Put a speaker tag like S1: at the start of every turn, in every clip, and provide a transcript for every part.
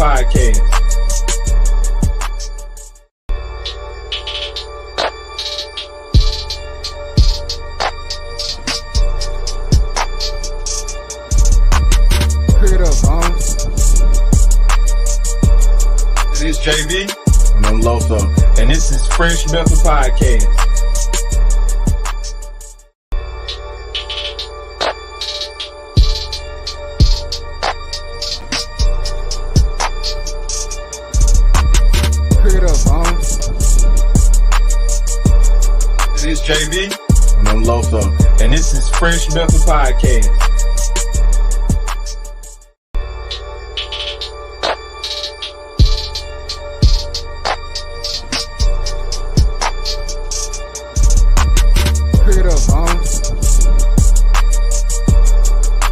S1: Podcast.
S2: Pick it up, Bones.
S1: This is JB.
S3: And I'm Loso.
S1: And this is Phresh Mental Podcast.
S2: Pick it up, Bones.
S1: This is JB.
S3: And I'm Loso.
S1: And this is Phresh Mental Podcast.
S2: Pick it up, Bones.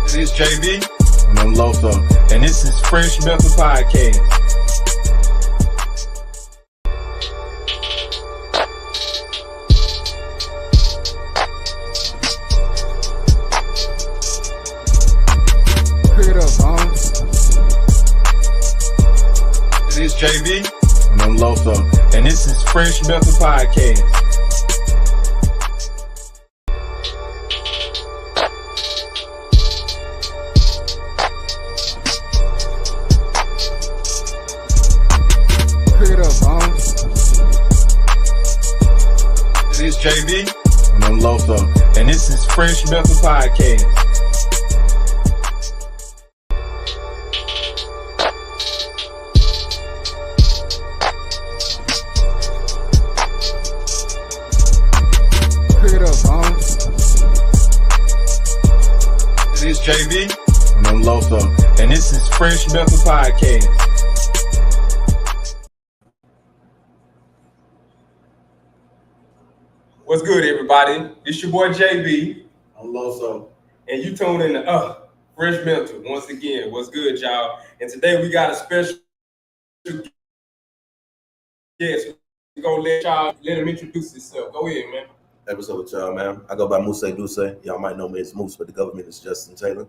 S1: This is JB.
S3: And I'm Loso.
S1: And this is Phresh Mental Podcast.
S2: Pick it up, Bones.
S1: This is JB.
S3: And I'm Loso.
S1: And this is Phresh Mental Podcast.
S2: Pick it up, Bones.
S1: This is JB.
S3: And I'm Loso.
S1: And this is Phresh Mental Podcast.
S2: Pick it up, Bones.
S1: This is JB.
S3: And I'm Loso.
S1: And this is Phresh Mental Podcast.
S4: What's good, everybody? It's your boy JB,
S3: I'm Loso.
S4: and you tuned in to Phresh Mental once again. What's good, y'all? And today we got a special guest. We're gonna let him introduce himself. Go ahead, man.
S3: Episode with y'all, man. I go by DUSSE. Y'all might know me as Moose, but the government is Justin Taylor.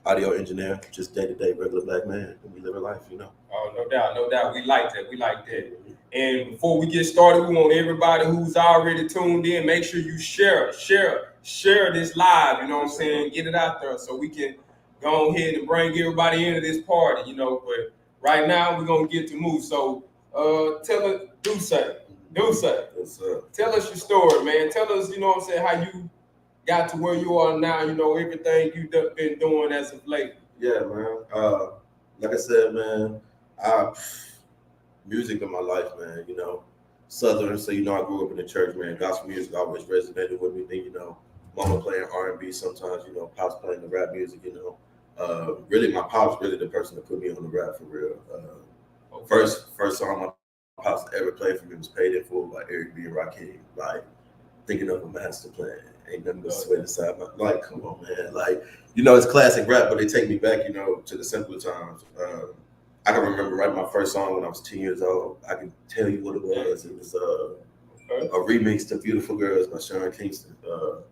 S3: Audio engineer, just day-to-day regular black man. And we live a life,
S4: Oh, no doubt, no doubt. We like that. We like that. And before we get started, we want everybody who's already tuned in, make sure you share this live, you know what I'm saying? Get it out there so we can go ahead and bring everybody into this party, But right now, we're going to get to move. So tell us, DUSSE,
S3: Yes, sir.
S4: tell us your story, man. Tell us, you know what I'm saying, how you got to where you are now, everything you've been doing as of late.
S3: Yeah, man. Like I said, man, music in my life, man, Southern, so I grew up in the church, man. Gospel music always resonated with me. Then, mama playing R&B sometimes, pops playing the rap music, Really, my pop's really the person that put me on the rap for real. First song my pops ever played for me was Paid in Full by Eric B. and Rakim. Like, thinking of a master plan. Ain't nothing but sweat inside my, like, come on, man. Like, it's classic rap, but they take me back, to the simpler times. I can remember writing my first song when I was 10 years old. I can tell you what it was. It was a remix to Beautiful Girls by Sean Kingston.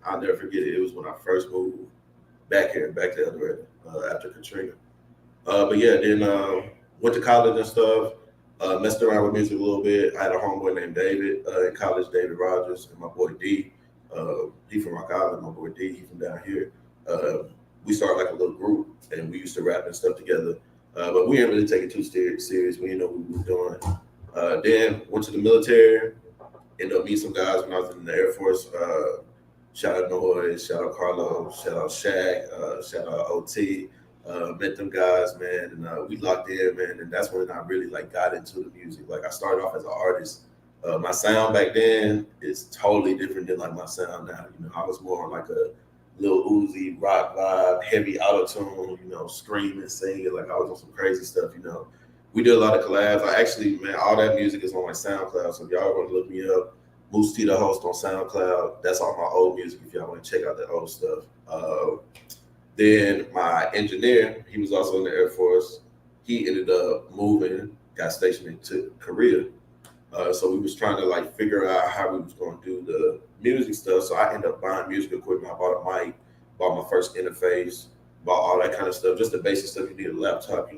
S3: I'll never forget it. It was when I first moved back here, back to El Dorado, after Katrina. But yeah, then went to college and stuff. Messed around with music a little bit. I had a homeboy named David in college, David Rogers, and my boy D. He from Rock Island, my boy D, he from down here. We started like a little group, and we used to rap and stuff together. But we didn't really take it too serious. We didn't know what we were doing. Then went to the military. Ended up meeting some guys when I was in the Air Force. Shout out Noise, shout out Carlos, shout out Shaq, shout out OT. Met them guys, man, and we locked in, man. And that's when I really got into the music. Like, I started off as an artist. My sound back then is totally different than my sound now. I was more on a Lil Uzi rock vibe, heavy auto-tune, screaming, singing. I was on some crazy stuff, We did a lot of collabs. I actually, man, all that music is on my SoundCloud. So if y'all want to look me up, Moose T the Host on SoundCloud. That's all my old music if y'all want to check out the old stuff. Then my engineer, he was also in the Air Force. He ended up moving, got stationed into Korea. So we was trying to figure out how we was going to do the music stuff. So I ended up buying music equipment. I bought a mic, bought my first interface, bought all that kind of stuff, just the basic stuff you need, a laptop,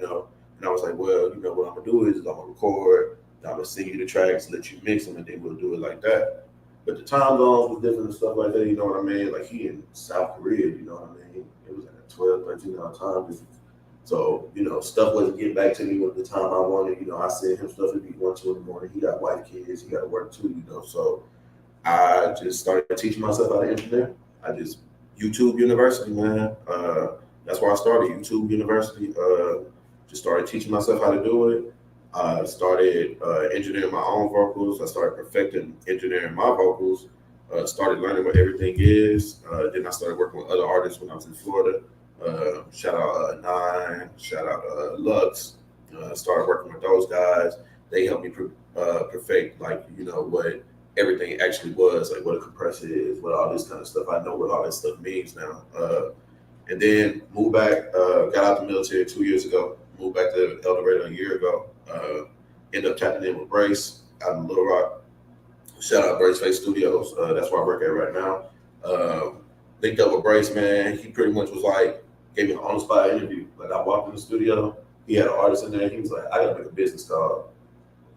S3: And I was like, well, you know what I'm gonna do is I'm gonna record, I'm gonna send you the tracks, let you mix them, and then we'll do it like that. But the time zones was different and stuff like that, you know what I mean? Like he in South Korea, you know what I mean? It was like a 12, 13 hour time difference. So, you know, stuff wasn't getting back to me at the time I wanted. You know, I sent him stuff at be 1, 2 in the morning. He got white kids, he got to work too, you know. So I just started teaching myself how to engineer. I just YouTube University, man. That's where I started, YouTube University. Just started teaching myself how to do it. I started engineering my own vocals. I started perfecting engineering my vocals. Started learning what everything is. Then I started working with other artists when I was in Florida. Shout out Nine, shout out Lux. Started working with those guys. They helped me perfect, like, you know, what everything actually was, like what a compressor is, what all this kind of stuff. I know what all this stuff means now. And then moved back, got out the military 2 years ago, moved back to El Dorado a year ago. Ended up tapping in with Brace out in Little Rock. Shout out Brace Face Studios. That's where I work at right now. Linked up with Brace, man. He pretty much was like, gave me an on-the-spot interview. Like I walked in the studio, he had an artist in there. He was like, I gotta make a business call.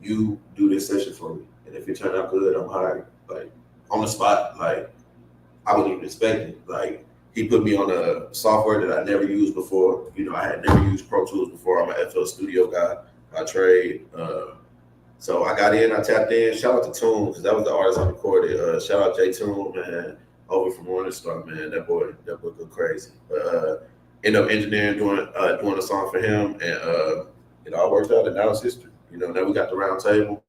S3: You do this session for me. And if it turned out good, I'm hired. Like on the spot, like I wasn't even expecting. Like he put me on a software that I never used before. You know, I had never used Pro Tools before. I'm an FL Studio guy by trade. So I got in, I tapped in. Shout out to Toon, because that was the artist I recorded. Shout out J Toon, man, over from Morning Star, man. That boy go crazy. Ended up engineering, doing a song for him, and it all worked out, and now it's history. You know, now we got the round table.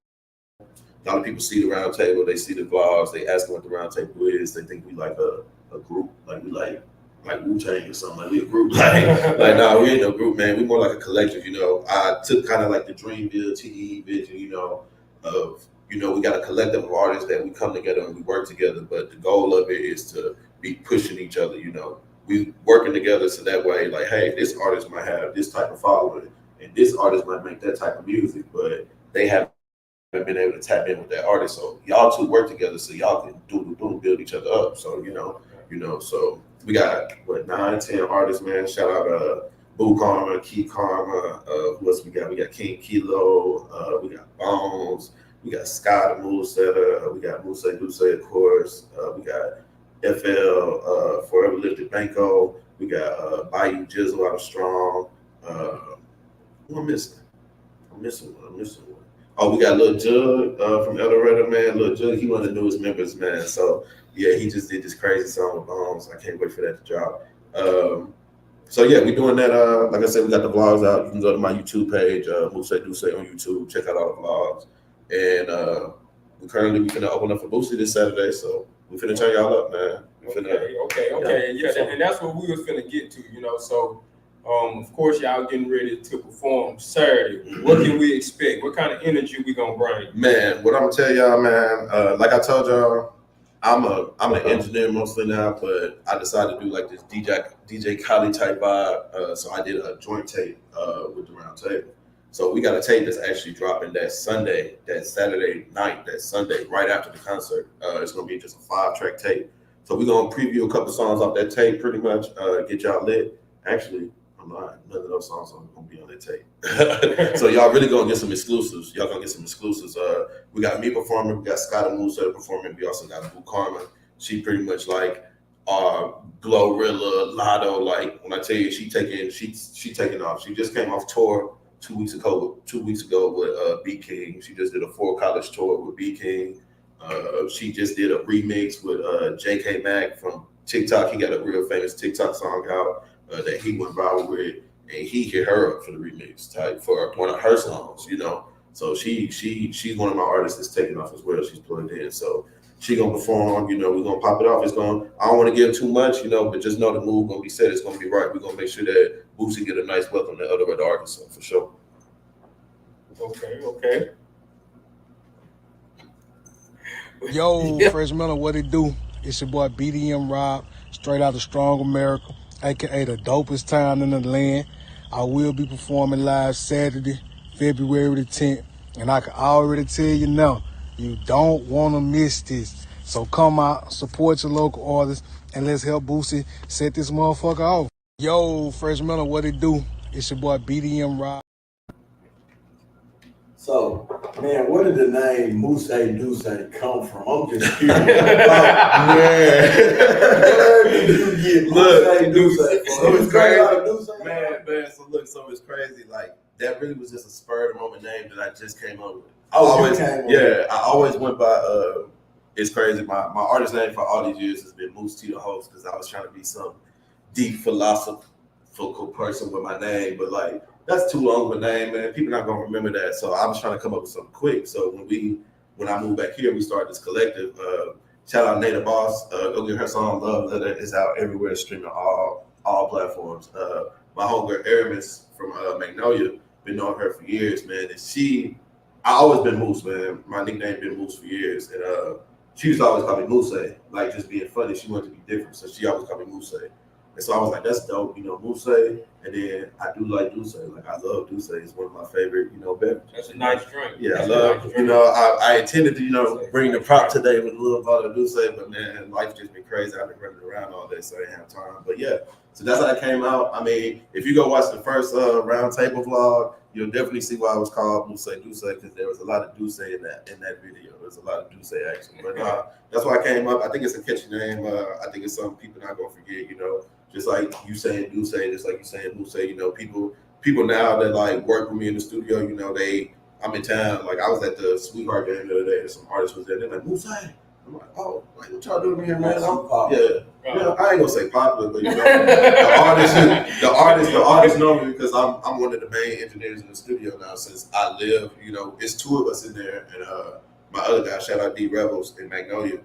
S3: A lot of people see the round table, they see the vlogs, they ask them what the round table is. They think we like a group, like we like Wu-Tang or something, like we a group. Like nah, we ain't no group, man. We more like a collective, you know. I took kind of like the Dreamville TDE vision, you know, of, you know, we got a collective of artists that we come together and we work together, but the goal of it is to be pushing each other, you know. We working together so that way, like, hey, this artist might have this type of following and this artist might make that type of music, but they haven't been able to tap in with that artist. So y'all two work together so y'all can build each other up. So, you know, so we got what 9, 10 artists, man. Shout out Boo Karma, Key Karma, who else we got? We got King Kilo, we got Bones, we got Scott the Movesetter, we got Muse Duce, of course, we got FL Forever Lifted Banco, we got Bayou Jizzle out of Strong. Who I'm missing? I'm missing one. Oh, we got Lil Jug from El Dorado, man. Lil Jug, he one of the newest members, man. So yeah, he just did this crazy song with Bones. I can't wait for that to drop. So yeah, we doing that. Like I said, we got the vlogs out. You can go to my YouTube page, Muse Duce on YouTube. Check out all the vlogs. And we finna open up for Boosie this Saturday, so we finna turn y'all up, man.
S4: Okay. Yeah, and that's what we was finna get to, you know. So, of course, y'all getting ready to perform Saturday. What can we expect? What kind of energy we gonna bring?
S3: Man, what I'm gonna tell y'all, man. Like I told y'all, I'm an engineer mostly now, but I decided to do like this DJ Khaled type vibe. So I did a joint tape with the round table. So we got a tape that's actually dropping that Sunday, that Saturday night, that Sunday, right after the concert. It's gonna be just a 5-track tape. So we're gonna preview a couple songs off that tape, pretty much, get y'all lit. Actually, I'm lying. None of those songs are gonna be on that tape. So y'all really gonna get some exclusives. Y'all gonna get some exclusives. We got me performing. We got Scott and Movesetter performing. We also got Boo Karma. She pretty much like Glorilla, Lotto. Like when I tell you, she taking off. She just came off tour 2 weeks ago with B King. She just did a 4 college tour with B King. She just did a remix with JK Mack from TikTok. He got a real famous TikTok song out that he went viral with, and he hit her up for the remix type for one of her songs, you know. So she's one of my artists that's taking off as well. She's plugged in, so she gonna perform. You know, we're gonna pop it off. I don't want to give too much, you know, but just know the move gonna be set. It's gonna be right. We're gonna make sure that Boosie get a nice welcome to El Dorado, Arkansas, for sure.
S4: Okay.
S2: Yo, Phresh Miller, what it do? It's your boy BDM Rob, straight out of Strong America, aka the dopest town in the land. I will be performing live Saturday, February the 10th, and I can already tell you now, you don't want to miss this. So come out, support your local artists, and let's help Boosie set this motherfucker off. Yo, Phresh Miller, what it do? It's your boy BDM Rob.
S5: So, man, where did the name Mousse Dusse come from? I'm just curious. Where did you get Mousse Dusse from?
S3: So it's
S5: crazy.
S3: Man, so it's crazy. Like, that really was just a spur of the moment name that I just came up with. I always went by, it's crazy. My artist name for all these years has been Moose T the Host, because I was trying to be some deep philosophical person with my name, but like, that's too long of a name, man. People not gonna remember that. So I was trying to come up with something quick. So when I moved back here, we started this collective. Shout out Nada Boss. Go get her song Love Letter. It's out everywhere, streaming all platforms. My homegirl Aramis from Magnolia, been knowing her for years, man. And I always been Moose, man. My nickname been Moose for years. And she used to always call me Moose, like just being funny. She wanted to be different, so she always called me Moose. And so I was like, that's dope, Moose. And then I do like Douce. Like, I love Douce. It's one of my favorite, beverages.
S4: That's a nice drink.
S3: Yeah, I love, I intended to, bring the prop today with a little bottle of Douce, but man, life just been crazy. I've been running around all day, so I didn't have time. But yeah, so that's how it came out. I mean, if you go watch the first round table vlog, you'll definitely see why it was called Mousse Douce, because there was a lot of Douce in that video. There's a lot of Douce action. But that's why I came up. I think it's a catchy name. I think it's something people not gonna forget, Just like you saying Douce, just like you saying Mousse, people now that like work with me in the studio, I'm in town. Like, I was at the Sweetheart game the other day, and some artists was there. They're like, Mousse. I'm like, oh, like, what y'all doing here, man? I ain't gonna say popular, but the artists know me because I'm one of the main engineers in the studio now. Since I live, it's two of us in there, and my other guy, shout out D Rebels in Magnolia.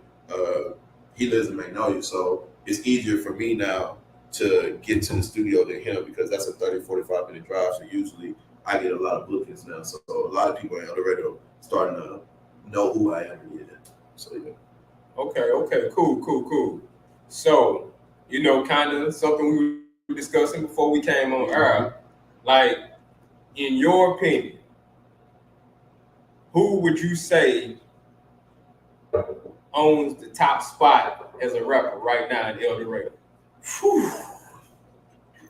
S3: He lives in Magnolia, so it's easier for me now to get to the studio than him, because that's a 30-45 minute drive. So usually I get a lot of bookings now. So a lot of people in El Dorado starting to know who I am. So yeah.
S4: Okay, cool. So, kind of something we were discussing before we came on air. Like, in your opinion, who would you say owns the top spot as a rapper right now in El Dorado?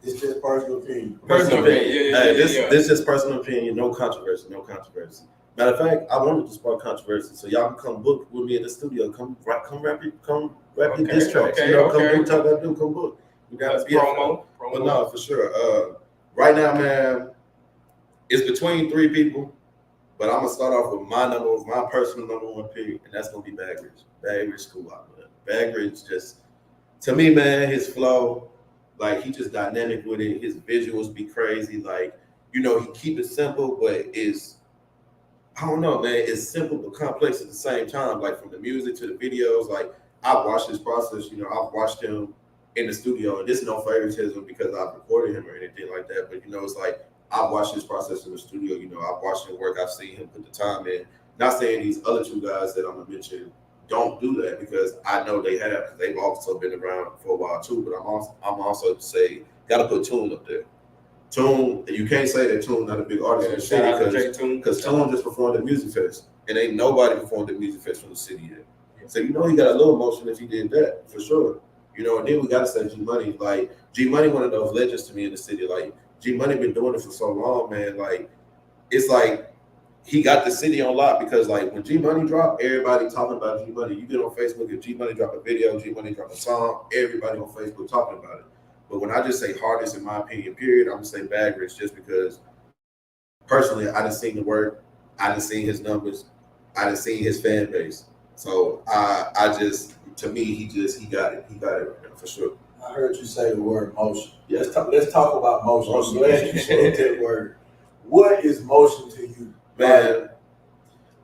S5: It's just personal opinion.
S4: Personal opinion.
S3: This is personal opinion. No controversy. Matter of fact, I wanted to spark controversy, so y'all can come book with me in the studio. Come rap your diss tracks. Come do what y'all gotta do. Come book. We gotta be promo. But no, for sure. Right now, man, it's between three people, but I'm gonna start off with my personal number one pick, and that's gonna be Bag Rich. Bag Rich cool out, man. Bag Rich just, to me, man, his flow, like, he just dynamic with it. His visuals be crazy. Like, he keep it simple, but I don't know, man. It's simple but complex at the same time. Like, from the music to the videos, like, I've watched his process. I've watched him in the studio, and this is no favoritism because I've recorded him or anything like that. But it's like, I've watched his process in the studio. I've watched him work. I've seen him put the time in. Not saying these other two guys that I'm gonna mention don't do that, because I know they have, because they've also been around for a while too. But I'm also say gotta put Tune up there. Tune, you can't say that Tune not a big artist in the city, because Tune just performed at Music Fest, and ain't nobody performed at Music Fest from the city yet. So he got a little motion if he did that, for sure. And then we gotta say G Money. Like, G Money, one of those legends to me in the city. Like, G Money been doing it for so long, man. Like, it's like he got the city on lock, because like when G Money dropped, everybody talking about G Money. You get on Facebook, if G Money drop a video, G Money drop a song, everybody on Facebook talking about it. But when I just say hardest, in my opinion, period, I'm gonna say Bag Rich, just because personally I done seen the work, I done seen his numbers, I done seen his fan base. So I just, to me, he got it right now, for sure.
S5: I heard you say the word motion.
S3: Yeah.
S5: Let's talk about motion. I'm glad you said that word. What is motion to you?
S3: Man,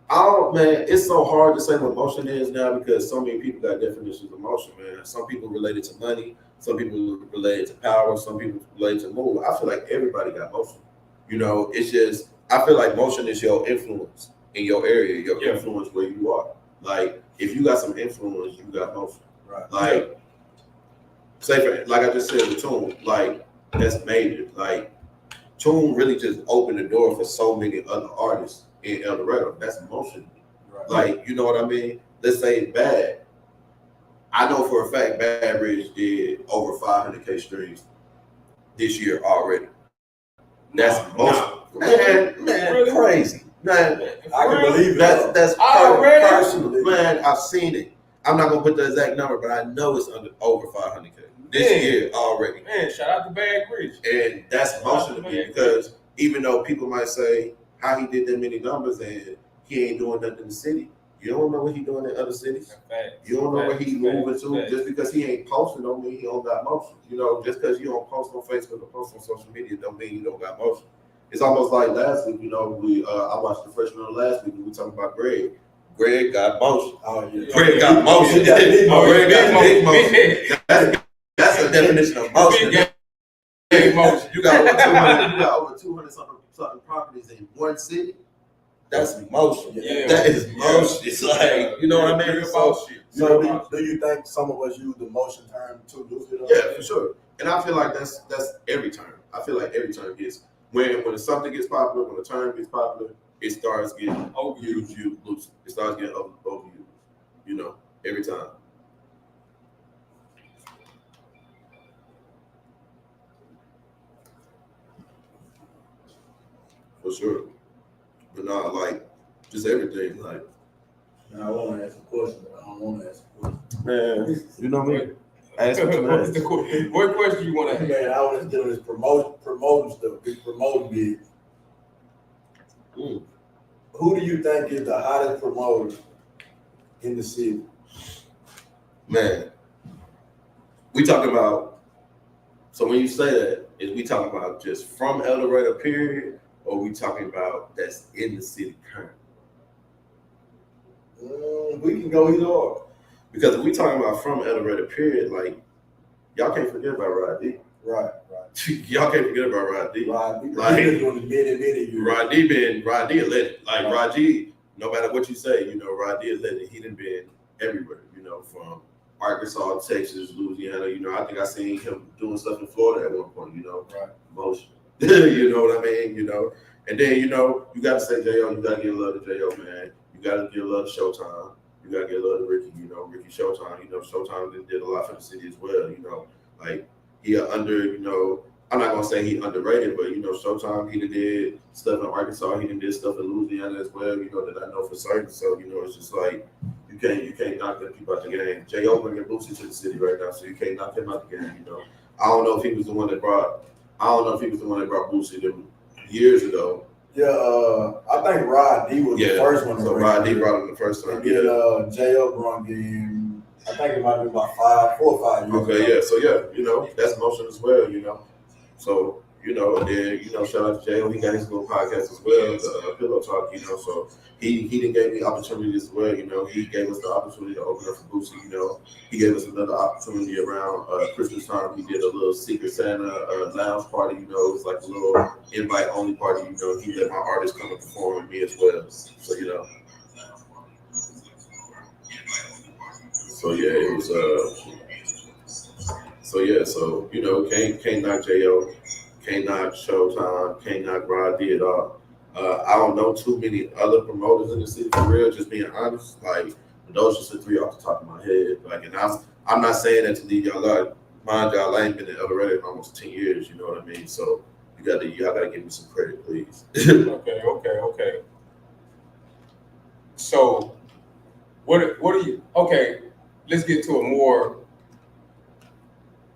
S3: it's so hard to say what motion is now, because so many people got definitions of motion, man. Some people relate it to money, some people relate it to power, some people relate it to move. I feel like everybody got motion. It's just, I feel like motion is your influence in your area, your influence where you are. Like, if you got some influence, you got motion.
S5: Right.
S3: Like, like I just said with Tune, like, that's major. Like, Tune really just opened the door for so many other artists in El Dorado. That's motion. Right. Like, you know what I mean? Let's say Bad. I know for a fact Bad Rich did over 500K streams this year already. That's motion. Man,
S4: really?
S3: Crazy. Man,
S5: I can believe it.
S3: that's
S4: Already?
S3: personal. Man, I've seen it. I'm not gonna put the exact number, but I know it's over 500K this year already.
S4: Man, shout out to Bad Rich.
S3: And that's emotional to me because even though people might say how he did that many numbers and he ain't doing nothing in the city, you don't know what he doing in other cities. You don't know where he moving to. Just because he ain't posting don't mean he don't got motion. You know, just because you don't post on Facebook or post on social media don't mean you don't got motion. It's almost like last week, you know, I watched the freshman last week and we talking about Greg. Greg got motion.
S5: Oh yeah.
S3: Greg got motion. Greg got big motion. That's the definition of motion. Big motion. You got over 200 something properties in one city. That's motion.
S5: Yeah.
S3: That is motion. It's like, you know what I mean?
S5: So do you think some of us use the motion term too loosely?
S3: Yeah, for sure. And I feel like that's every term. I feel like every term gets when something gets popular, when a term gets popular, it starts getting overused, loose. It starts getting overused. You know, every time. For sure. But not like just everything. Like,
S5: I want to ask a question, but I don't want to ask a question.
S3: man, you know me. Ask what you ask.
S4: What question you want to ask?
S5: Man, I want to do this promoting stuff, this promoting gigs. Who do you think is the hottest promoter in the city?
S3: Man, we talking about. So when you say that, is we talking about just from El Dorado period, or we talking about that's in the city currently?
S5: We can go either or.
S3: Because if we talking about from El Dorado period, like y'all can't forget about Rod D.
S5: Right.
S3: Y'all can't forget about Rod D.
S5: Rod D.
S3: Like,
S5: He's been doing many years.
S3: Rod D a legend. Like Rod D, no matter what you say, you know, Rod D is legend. He done been everywhere, you know, from Arkansas, Texas, Louisiana. You know, I think I seen him doing stuff in Florida at one point, you know.
S5: Right.
S3: Motion. You know what I mean? You know. And then, you know, you gotta say J.O., you gotta give love to J.O., man. You gotta give love to Showtime. You gotta give love to Ricky, you know, Ricky Showtime. You know, Showtime did a lot for the city as well, you know. Like he you know, I'm not gonna say he underrated, but you know, Showtime, he did stuff in Arkansas, he did stuff in Louisiana as well, you know, that I know for certain. So, you know, it's just like you can't knock them people out the game. J.O. bringing Boosie to the city right now, so you can't knock him out the game, you know. I don't know if he was the one that brought Boosie them years ago.
S5: Yeah, I think Rod D was the first one.
S3: So Rod D brought him the first time.
S5: And then J.O. brought him, I think it might have been about 4 or 5 years ago.
S3: Okay, yeah. So yeah, you know, that's motion as well, you know. So, you know, and then, you know, shout out to J.O. He got his little podcast as well, the Pillow Talk, you know. So he didn't give me opportunities as well, you know. He gave us the opportunity to open up for Boosie, you know. He gave us another opportunity around Christmas time. He did a little Secret Santa lounge party, you know. It was like a little invite only party, you know. He let my artists come and perform with me as well. So, you know. So yeah, it was so you know, can't knock J.O., can't knock Showtime, can't knock Rod D at all. I don't know too many other promoters in the city for real, just being honest. Like those just the three off the top of my head. Like, and I'm not saying that to leave y'all out. Mind y'all, I ain't been in El Dorado in almost 10 years, you know what I mean? So y'all gotta give me some credit, please.
S4: Okay. So what are you let's get to a more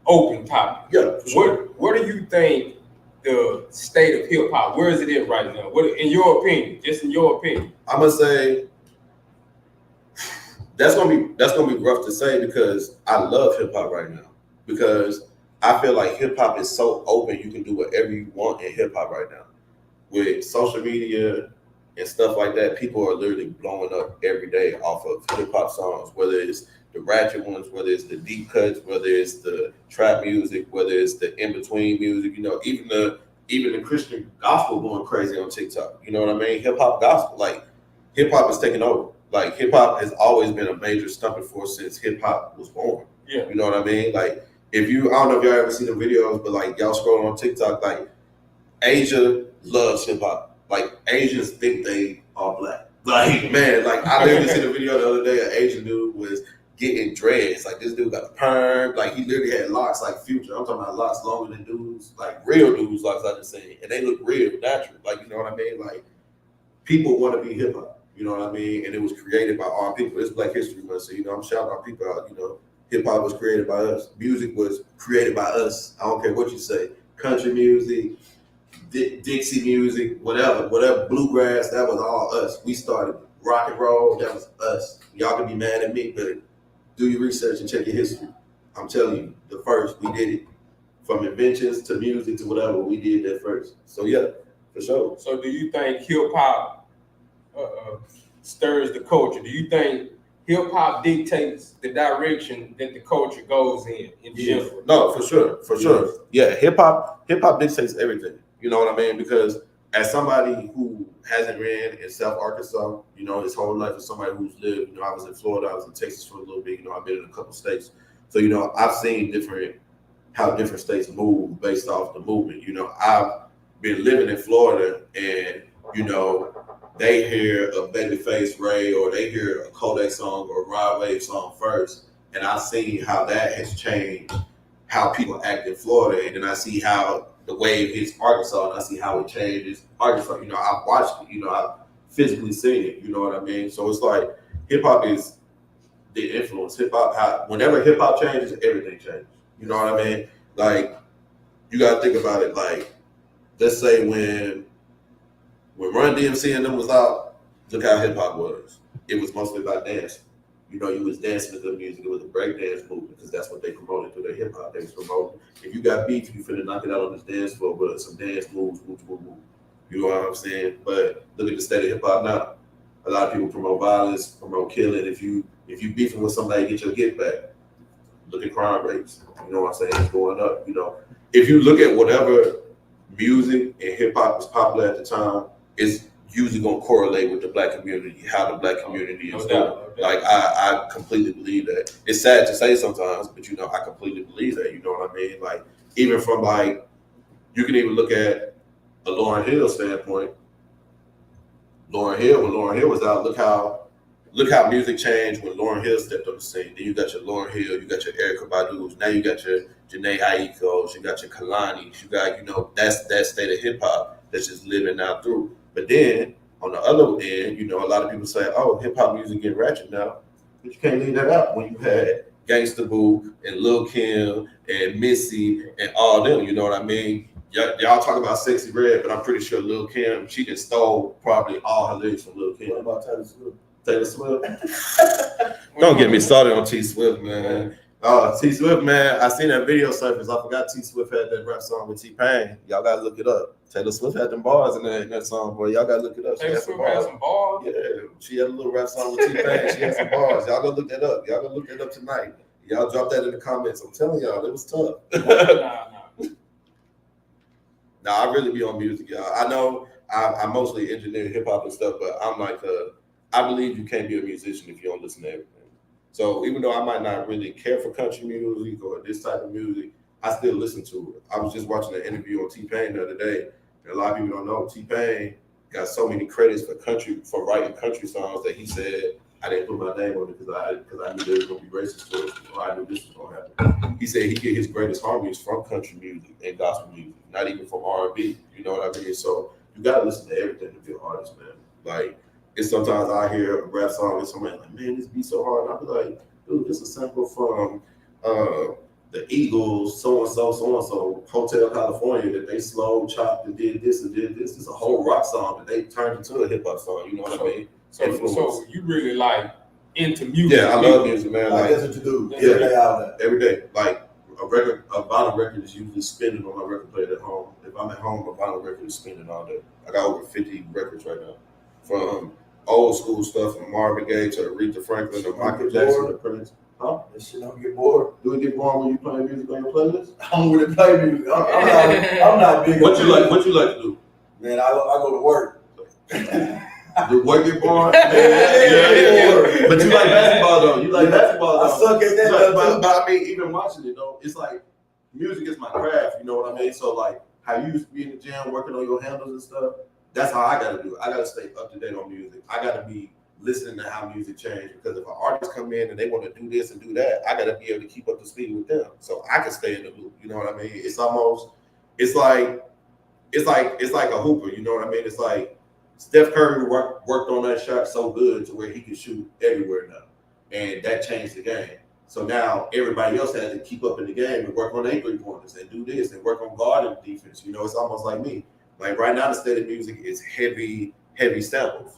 S4: open topic.
S3: Yeah, for sure.
S4: What do you think the state of hip hop, where is it at right now? What, in your opinion, just in your opinion?
S3: I'm gonna say that's gonna be rough to say because I love hip hop right now. Because I feel like hip hop is so open, you can do whatever you want in hip hop right now. With social media and stuff like that, people are literally blowing up every day off of hip hop songs, whether it's the ratchet ones, whether it's the deep cuts, whether it's the trap music, whether it's the in-between music, you know, even the Christian gospel going crazy on TikTok. You know what I mean? Hip hop gospel, like hip hop is taking over. Like hip hop has always been a major stumping force since hip hop was born.
S4: Yeah.
S3: You know what I mean? Like I don't know if y'all ever seen the videos, but like y'all scrolling on TikTok, like Asia loves hip hop. Like Asians think they are black. Like, man, like I literally seen a video the other day, an Asian dude was getting dreads. Like this dude got a perm, like he literally had locks like Future. I'm talking about locks longer than dudes, like real dudes locks, I just saying. And they look real, natural. Like, you know what I mean? Like people want to be hip hop. You know what I mean? And it was created by our people. It's Black History Month, so I'm shouting our people out. Hip hop was created by us. Music was created by us. I don't care what you say. Country music, Dixie music, whatever, bluegrass. That was all us. We started rock and roll. That was us. Y'all can be mad at me, but do your research and check your history. I'm telling you, the first we did it. From inventions to music to whatever, we did that first. So yeah, for sure.
S4: So do you think hip hop stirs the culture? Do you think hip hop dictates the direction that the culture goes in general?
S3: No, for sure. Yeah, hip hop dictates everything. You know what I mean? Because as somebody who hasn't ran in South Arkansas, his whole life, as somebody who's lived, I was in Florida, I was in Texas for a little bit, I've been in a couple states. So, I've seen how different states move based off the movement. I've been living in Florida and, they hear a Babyface Ray or they hear a Kodak song or a Rod Wave song first. And I've seen how that has changed how people act in Florida. And then I see how the wave hits Arkansas and I see how it changes Arkansas. I've watched it, I've physically seen it, you know what I mean? So it's like hip hop is the influence. Whenever hip hop changes, everything changes. You know what I mean? Like, you gotta think about it. Like, let's say when Run DMC and them was out, look how hip hop was. It was mostly about dancing. You was dancing to the music. It was a breakdance movement because that's what they promoted through their hip hop. They was promoting. If you got beef, you finna knock it out on this dance floor, but some dance moves. You know what I'm saying? But look at the state of hip hop now. A lot of people promote violence, promote killing. If you beefing with somebody, get your get back. Look at crime rates. You know what I'm saying? It's going up. If you look at whatever music and hip hop was popular at the time, it's usually going to correlate with the Black community, how the Black community is doing. Like, I completely believe that. It's sad to say sometimes, but I completely believe that. You know what I mean? Like, even from you can even look at a Lauryn Hill standpoint. When Lauryn Hill was out, look how music changed when Lauryn Hill stepped on the scene. Then you got your Lauryn Hill, you got your Erykah Badu's, now you got your Janae Aiko's, you got your Kalani's, you got, that's that state of hip hop that's just living now through. But then on the other end, a lot of people say, oh, hip hop music getting ratchet now. But you can't leave that out when you had Gangsta Boo and Lil Kim and Missy and all them, you know what I mean? Y'all talk about Sexy Red, but I'm pretty sure Lil Kim, she just stole probably all her lyrics from Lil Kim.
S5: What about Taylor Swift?
S3: Taylor Swift? Don't get me started on T Swift, man. T Swift, man, I seen that video surface. I forgot T Swift had that rap song with T-Pain. Y'all gotta look it up. Taylor Swift had them bars in that song, boy. Y'all gotta look it up.
S4: Taylor Swift had some bars?
S3: Yeah, she had a little rap song with T-Pain. She had some bars. Y'all go look that up. Y'all go look that up tonight. Y'all drop that in the comments. I'm telling y'all, it was tough. Nah, I really be on music, y'all. I know I mostly engineer hip hop and stuff, but I'm like, I believe you can't be a musician if you don't listen to everything. So even though I might not really care for country music or this type of music, I still listen to it. I was just watching an interview on T-Pain the other day, and a lot of people don't know T-Pain got so many credits for writing country songs that he said, I didn't put my name on it because I knew there was gonna be racist towards me, or I knew this was gonna happen. He said he get his greatest harmonies from country music and gospel music, not even from R&B. You know what I mean? So you gotta listen to everything to be an artist, man. Like, it's sometimes I hear a rap song and somebody like, man, this beat so hard. And I'll be like, dude, this is a sample from the Eagles, so-and-so, Hotel California, that they slow chopped and did this and did this. It's a whole rock song that they turned into a hip hop song. You know what I mean?
S4: So you really like into music?
S3: Yeah, I love music, man.
S5: Like, that's what you do.
S3: Yeah, every day. Like, a vinyl record is usually spinning on my record player at home. If I'm at home, a vinyl record is spinning all day. I got over 50 records right now, from old school stuff from Marvin Gaye to Aretha Franklin to Michael Jackson to Prince. Huh?
S5: This shit don't get bored.
S3: Do it get bored when you playing music on your playlist?
S5: I don't really play music. I'm not big.
S3: What you like to do?
S5: Man, I go to work.
S3: Do work get boring? Yeah. But you like basketball though. You like basketball though.
S5: I suck at that.
S3: But I mean, even watching it though, it's like music is my craft. You know what I mean? So like, how you used to be in the gym working on your handles and stuff. That's how I gotta do it. I gotta stay up to date on music. I gotta be listening to how music changes, because if an artist come in and they want to do this and do that, I gotta be able to keep up to speed with them, so I can stay in the loop. You know what I mean? It's like a hooper. You know what I mean? It's like Steph Curry worked on that shot so good to where he could shoot everywhere now, and that changed the game. So now everybody else had to keep up in the game and work on their 3-pointers and do this and work on guarding defense. You know, it's almost like me. Like right now, the state of music is heavy samples.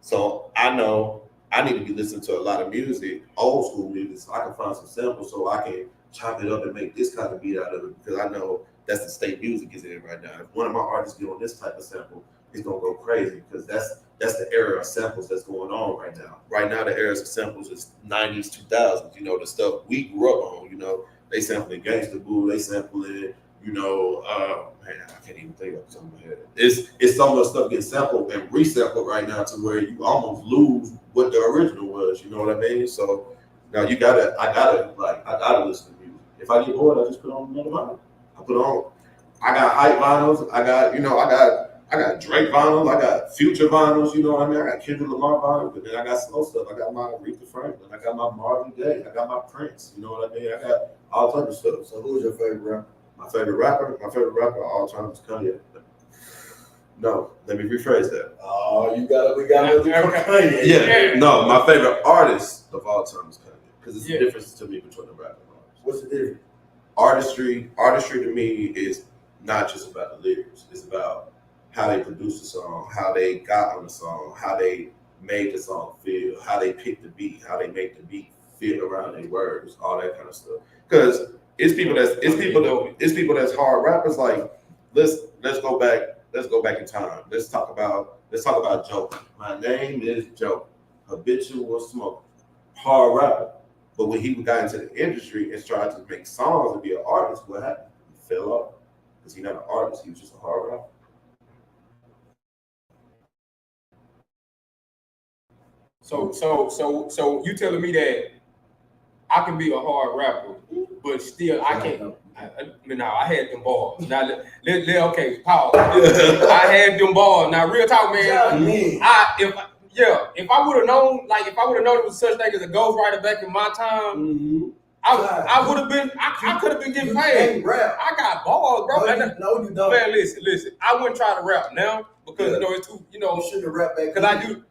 S3: So I know I need to be listening to a lot of music, old school music, so I can find some samples so I can chop it up and make this kind of beat out of it, because I know that's the state music is in right now. If one of my artists get on this type of sample, it's gonna go crazy, because that's the era of samples that's going on right now. Right now, the era of samples is 90s, 2000s. You know, the stuff we grew up on. You know, they sampling Gangsta Boo, they sampling, you know, man, I can't even think of something in my head. It's some of the stuff getting sampled and resampled right now to where you almost lose what the original was. You know what I mean? So now I gotta listen to music. If I get bored, I just put on another vinyl. I got hype vinyls. I got Drake vinyls. I got Future vinyls. You know what I mean? I got Kendrick Lamar vinyls, but then I got slow stuff. I got my Aretha Franklin. I got my Marvin Gaye. I got my Prince. You know what I mean? I got all types of stuff.
S5: So who's your favorite rapper?
S3: My favorite rapper of all time is Kanye. No, let me rephrase that.
S5: Oh, we got to Kanye.
S3: Yeah, no, my favorite artist of all time is Kanye, because it's the difference to me between the rapper and artist.
S5: What's the difference?
S3: Artistry to me is not just about the lyrics. It's about how they produce the song, how they got on the song, how they made the song feel, how they picked the beat, how they make the beat fit around their words, all that kind of stuff. Because it's people that's hard rappers. Like let's go back in time. Let's talk about Joe. My name is Joe. Habitual smoker, hard rapper. But when he got into the industry and tried to make songs and be an artist, what happened? He fell off because he's not an artist. He was just a hard rapper.
S4: So you telling me that I can be a hard rapper, but still I can't. I had them balls. Now, okay, pause. I had them balls. Now, real talk, man. If I would have known, there was such thing as a ghostwriter back in my time, I would have been. I could have been getting paid. I got balls, bro.
S5: No, you don't.
S4: Man, listen. I wouldn't try to rap now because it's too. You
S5: shouldn't have rapped back.
S4: Because I do.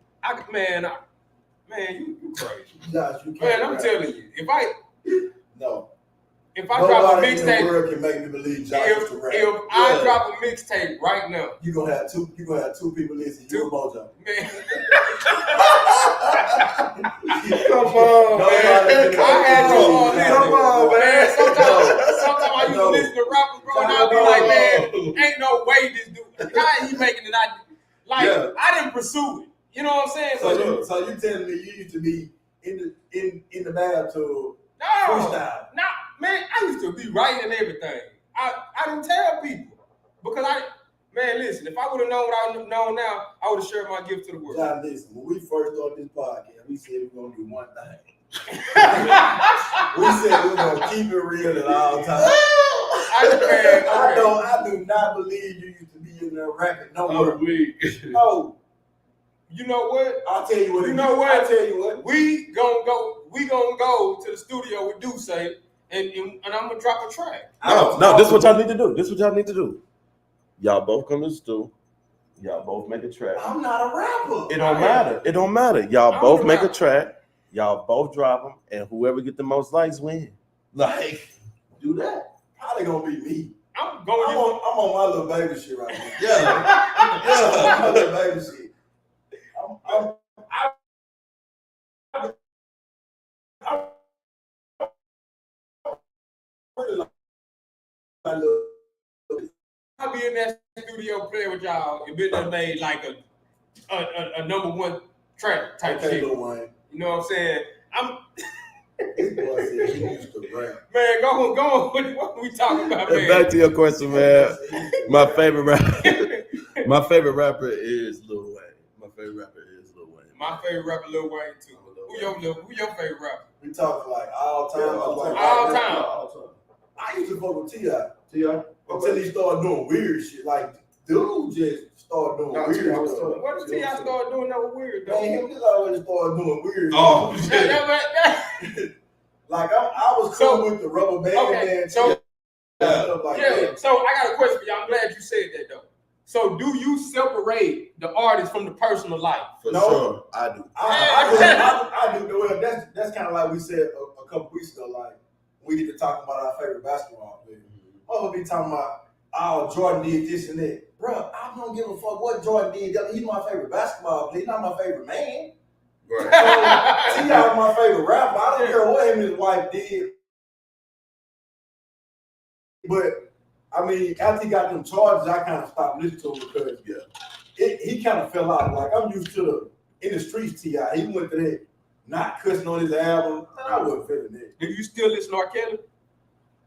S4: Man, you crazy.
S5: Josh, you can't
S4: Man, I'm
S5: rap.
S4: telling you, if I
S5: drop
S4: a mixtape,
S5: can make me believe Josh
S4: if I drop a mixtape right now,
S5: you gonna have two people listen. You Mojo.
S4: Man.
S3: Come on, man.
S4: I had to
S3: Come on, man.
S4: Sometimes I used to listen to rappers, bro, and I'd be like, man, ain't no way this dude, how he making it? I didn't pursue it. You know what I'm saying?
S5: So you telling me you used to be in the bathtub freestyle?
S4: No, man, I used to be writing everything. I didn't tell people because listen, if I would have known what I know now, I would have shared my gift to the world.
S5: John, listen, when we first started this podcast, we said we were gonna do one thing. We said we were gonna keep it real at all times. I do not believe you used to be in there rapping no more. No.
S4: You know what?
S5: I'll tell you what.
S4: We gonna go to the studio with DUSSE and I'm gonna drop a track.
S3: No, this is what y'all need to do. Y'all both come to the studio. Y'all both make a track.
S5: I'm not a rapper.
S3: It don't matter. Y'all both make a track. Y'all both drop them, and whoever get the most likes win. Like, do that.
S5: Probably gonna be me.
S4: I'm
S5: I'm on my little baby shit right now.
S3: Yeah.
S5: My little baby shit.
S4: I'll be in that studio playing with y'all. If it done made like a number one track type shit. You know what I'm saying?
S5: This boy said he used to rap.
S4: Man, go on. What we talking about, man?
S3: Back to your question, man. My favorite rapper is Lil Wayne. My favorite rapper,
S4: Lil Wayne too. Who your favorite rapper?
S5: We talking like all time.
S4: All time.
S5: I used to fuck with T.I. Until he started doing weird shit. Like, dude just started doing weird stuff.
S4: What did T.I. start doing that was weird, though?
S5: Man, he just always started doing weird
S4: shit.
S5: Like, I was cool with the rubber band man.
S4: So I got a question for y'all. I'm glad you said that, though. So do you separate the artist from the personal life?
S3: For
S5: No.
S3: sure, I do.
S5: I do. Well, that's kind of like we said a couple weeks ago. Like we get to talk about our favorite basketball players. Oh, be talking about, oh, Jordan did this and that. Bro, I don't give a fuck what Jordan did. He's my favorite basketball player. He's not my favorite man.
S3: Right.
S5: So T.I. is my favorite rapper. I don't care what him and his wife did. But I mean, after he got them charges, I kind of stopped listening to him because he kind of fell out. Like I'm used to in the streets T.I. He went to that not cussing on his album. I wasn't feeling that.
S4: Do you still listen to R. Kelly?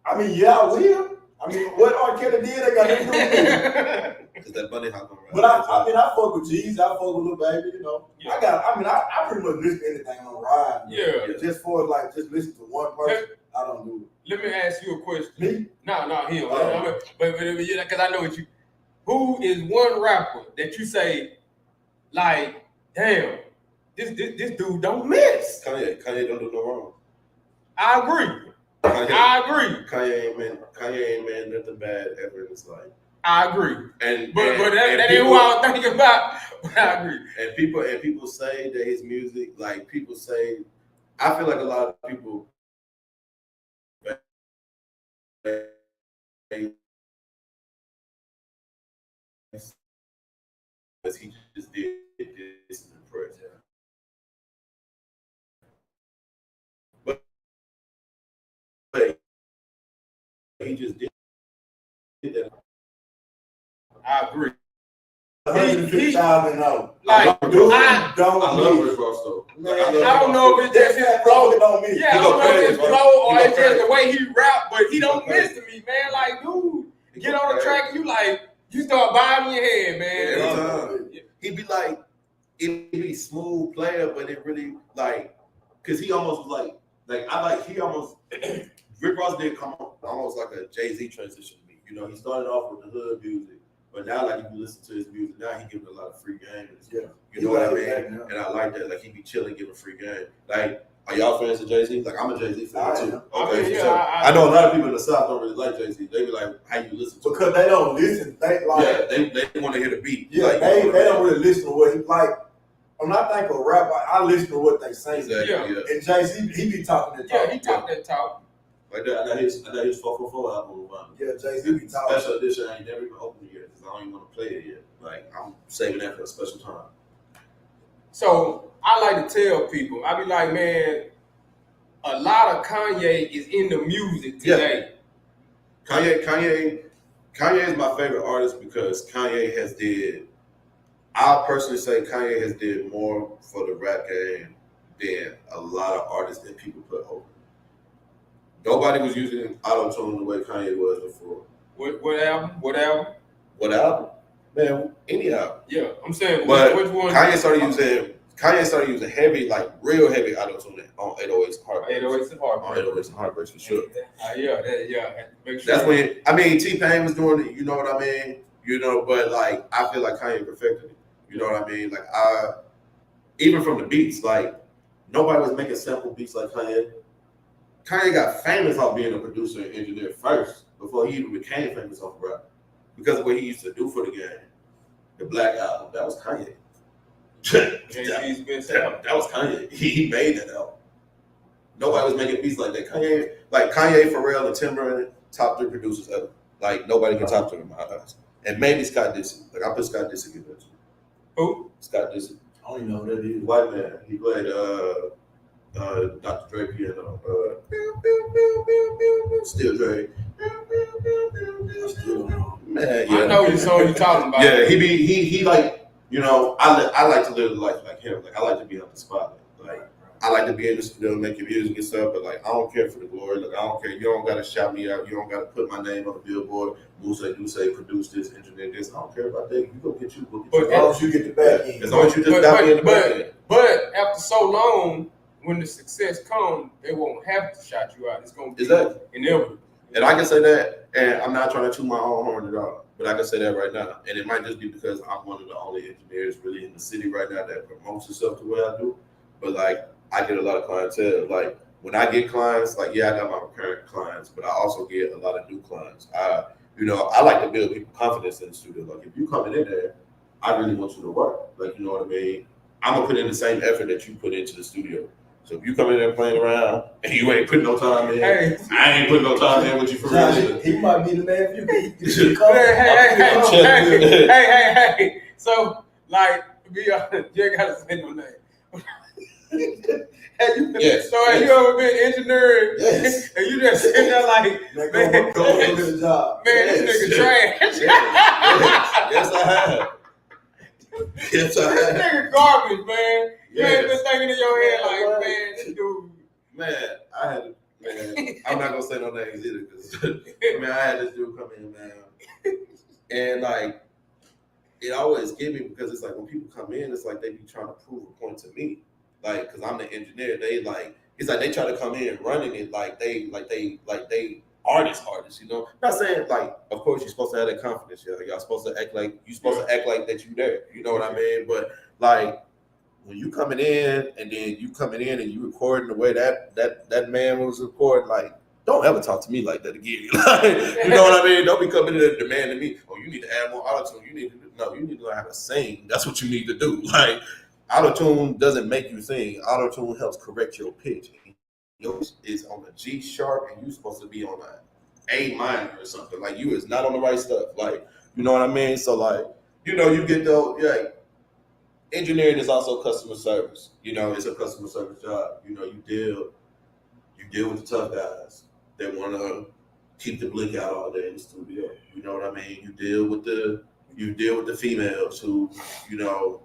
S5: I mean, yeah, I will. I mean, what R. Kelly did, I got nothing to do with me.
S3: Cause that money hop around.
S5: But I mean, I fuck with G's, I fuck with Lil Baby, you know.
S4: Yeah.
S5: I pretty much listen to anything on ride.
S4: Yeah.
S5: Just for like, just listen to one person, I don't do it.
S4: Let me ask you a question.
S5: Me?
S4: No, him. But because I know what you. Who is one rapper that you say, like, damn, this dude don't miss?
S3: Kanye don't do no wrong.
S4: I agree. I agree.
S3: Kanye ain't made nothing bad ever in his life.
S4: I agree. But that
S3: people,
S4: ain't what I was thinking about. But I agree.
S3: And people say that his music, like people say, I feel like a lot of people because he just did this in the press. But he just did that.
S4: I agree.
S5: 150,000 out.
S4: Like,
S5: I
S3: I
S5: don't
S3: love
S5: miss.
S3: Rick Ross though.
S5: Man,
S4: I don't know if it's just his flow.
S5: Don't miss.
S4: Yeah, I don't know if it's flow or it's just the way he rap, but he don't miss to me, man. Like, dude, get on the track and you start buying your head, man.
S3: Every time. He'd be like, it'd be smooth player, but it really like, cause he almost Rick Ross did come on almost like a Jay-Z transition to me. You know, he started off with the hood music, but now like if you listen to his music, now he gives a lot of free game.
S5: Yeah.
S3: You know what I mean? And I like that. Like he be chilling, giving free game. Like, are y'all fans of Jay-Z? Like I'm a Jay-Z fan too. Okay,
S4: yeah,
S3: so I know a lot of people in the South don't really like Jay-Z. They be like, how you listen to him?
S5: Because they don't listen. They like
S3: they want to hear the beat.
S5: Yeah,
S3: like,
S5: they don't really listen to what he like. When I think of rap, I listen to what they say.
S3: Exactly, yeah.
S5: And Jay-Z, he be talking that talk.
S4: Yeah, he talk that talk.
S3: Like that, I got his 444 album.
S5: Yeah, Jay-Z be talking.
S3: Special edition, I ain't never even opened it yet because I don't even want to play it yet. Like I'm saving that for a special time.
S4: So I like to tell people, I be like, man, a lot of Kanye is in the music today.
S3: Yeah. Kanye is my favorite artist because Kanye has did. I personally say Kanye has did more for the rap game than a lot of artists that people put over. Nobody was using auto-tune the way Kanye was before.
S4: What album? What album?
S3: What album? Man, any album.
S4: Yeah, I'm saying,
S3: But
S4: which one?
S3: Kanye started using heavy, like real heavy auto-tune on 808s and Heartbreaks.
S4: 808s and Heartbreaks.
S3: On 808s and Heartbreaks for sure.
S4: Make sure.
S3: That's when, I mean, T-Pain was doing it, you know what I mean? You know, but like, I feel like Kanye perfected it. You know what I mean? Like, even from the beats, like, nobody was making sample beats like Kanye. Kanye got famous off being a producer and engineer first, before he even became famous off rap. Because of what he used to do for the game. The Black Album, that was Kanye. that was Kanye. He made that album. Nobody was making beats like that. Kanye, Pharrell, and Timberland, top 3 producers ever. Like, nobody can top 3 in my eyes. And maybe Scott Disick. Like, I put Scott Disick in there.
S4: Who?
S3: Scott Disick.
S5: I don't even know who that is.
S3: White man. He played Dr. Dre piano. Still Dre. Man, yeah.
S4: I know what song you're talking about.
S3: Yeah, he like, you know, I like to live a life like him. Like I like to be on the spotlight. Like I like to be in the studio making music and stuff, but like I don't care for the glory. Like I don't care. You don't gotta shout me out. You don't gotta put my name on the billboard. DUSSE produce this, engineer this. I don't care about that. You go get you.
S5: As long as you get the back end.
S3: As long as you just got me in the back end.
S4: But after so long, when the success comes, they won't have to shout you out. It's gonna be inevitable.
S3: And I can say that, and I'm not trying to toot my own horn at all, but I can say that right now. And it might just be because I'm one of the only engineers really in the city right now that promotes himself the way I do. But like, I get a lot of clientele. Like when I get clients, like I got my recurrent clients, but I also get a lot of new clients. You know, I like to build people confidence in the studio. Like if you coming in there, I really want you to work. Like, you know what I mean? I'm gonna put in the same effort that you put into the studio. So if you come in there playing around and you ain't putting no time in,
S4: Hey.
S3: I ain't putting no time in with you for real.
S5: Josh,
S3: either.
S5: he might be the man if you can.
S4: Hey. So, like, be honest, you ain't gotta say no name.
S3: Yes.
S4: So have you ever been engineering?
S3: Yes.
S4: And you just sitting there like, man,
S5: Go get a job.
S4: man, this nigga trash.
S3: Yes, I have. Yes, I
S4: This
S3: have.
S4: nigga garbage, man. You ain't
S3: Yes.
S4: been thinking in your head like, man, this dude.
S3: Man, I had, man, I'm not gonna say no names either, because man, I had this dude come in, man, and like, it always get me because it's like when people come in, it's like they be trying to prove a point to me, like, because I'm the engineer. They like, it's like they try to come in running it like they artists, you know. Not saying like, of course you're supposed to have that confidence, y'all supposed to act like that you there, you know what I mean? But like, when you coming in and then you coming in and you recording the way that man was recording, like, don't ever talk to me like that again. Like, you know what I mean? Don't be coming in and demanding me, oh, you need to add more auto-tune. You need to learn how to sing. That's what you need to do. Like, auto-tune doesn't make you sing. Auto-tune helps correct your pitch. Yours is on a G sharp and you're supposed to be on a A minor or something. Like, you is not on the right stuff. Like, you know what I mean? So like, you know, you get those, yeah. Engineering is also customer service. You know, it's a customer service job. You know, you deal with the tough guys that want to keep the blick out all day in the studio. You know what I mean? You deal with the females who, you know,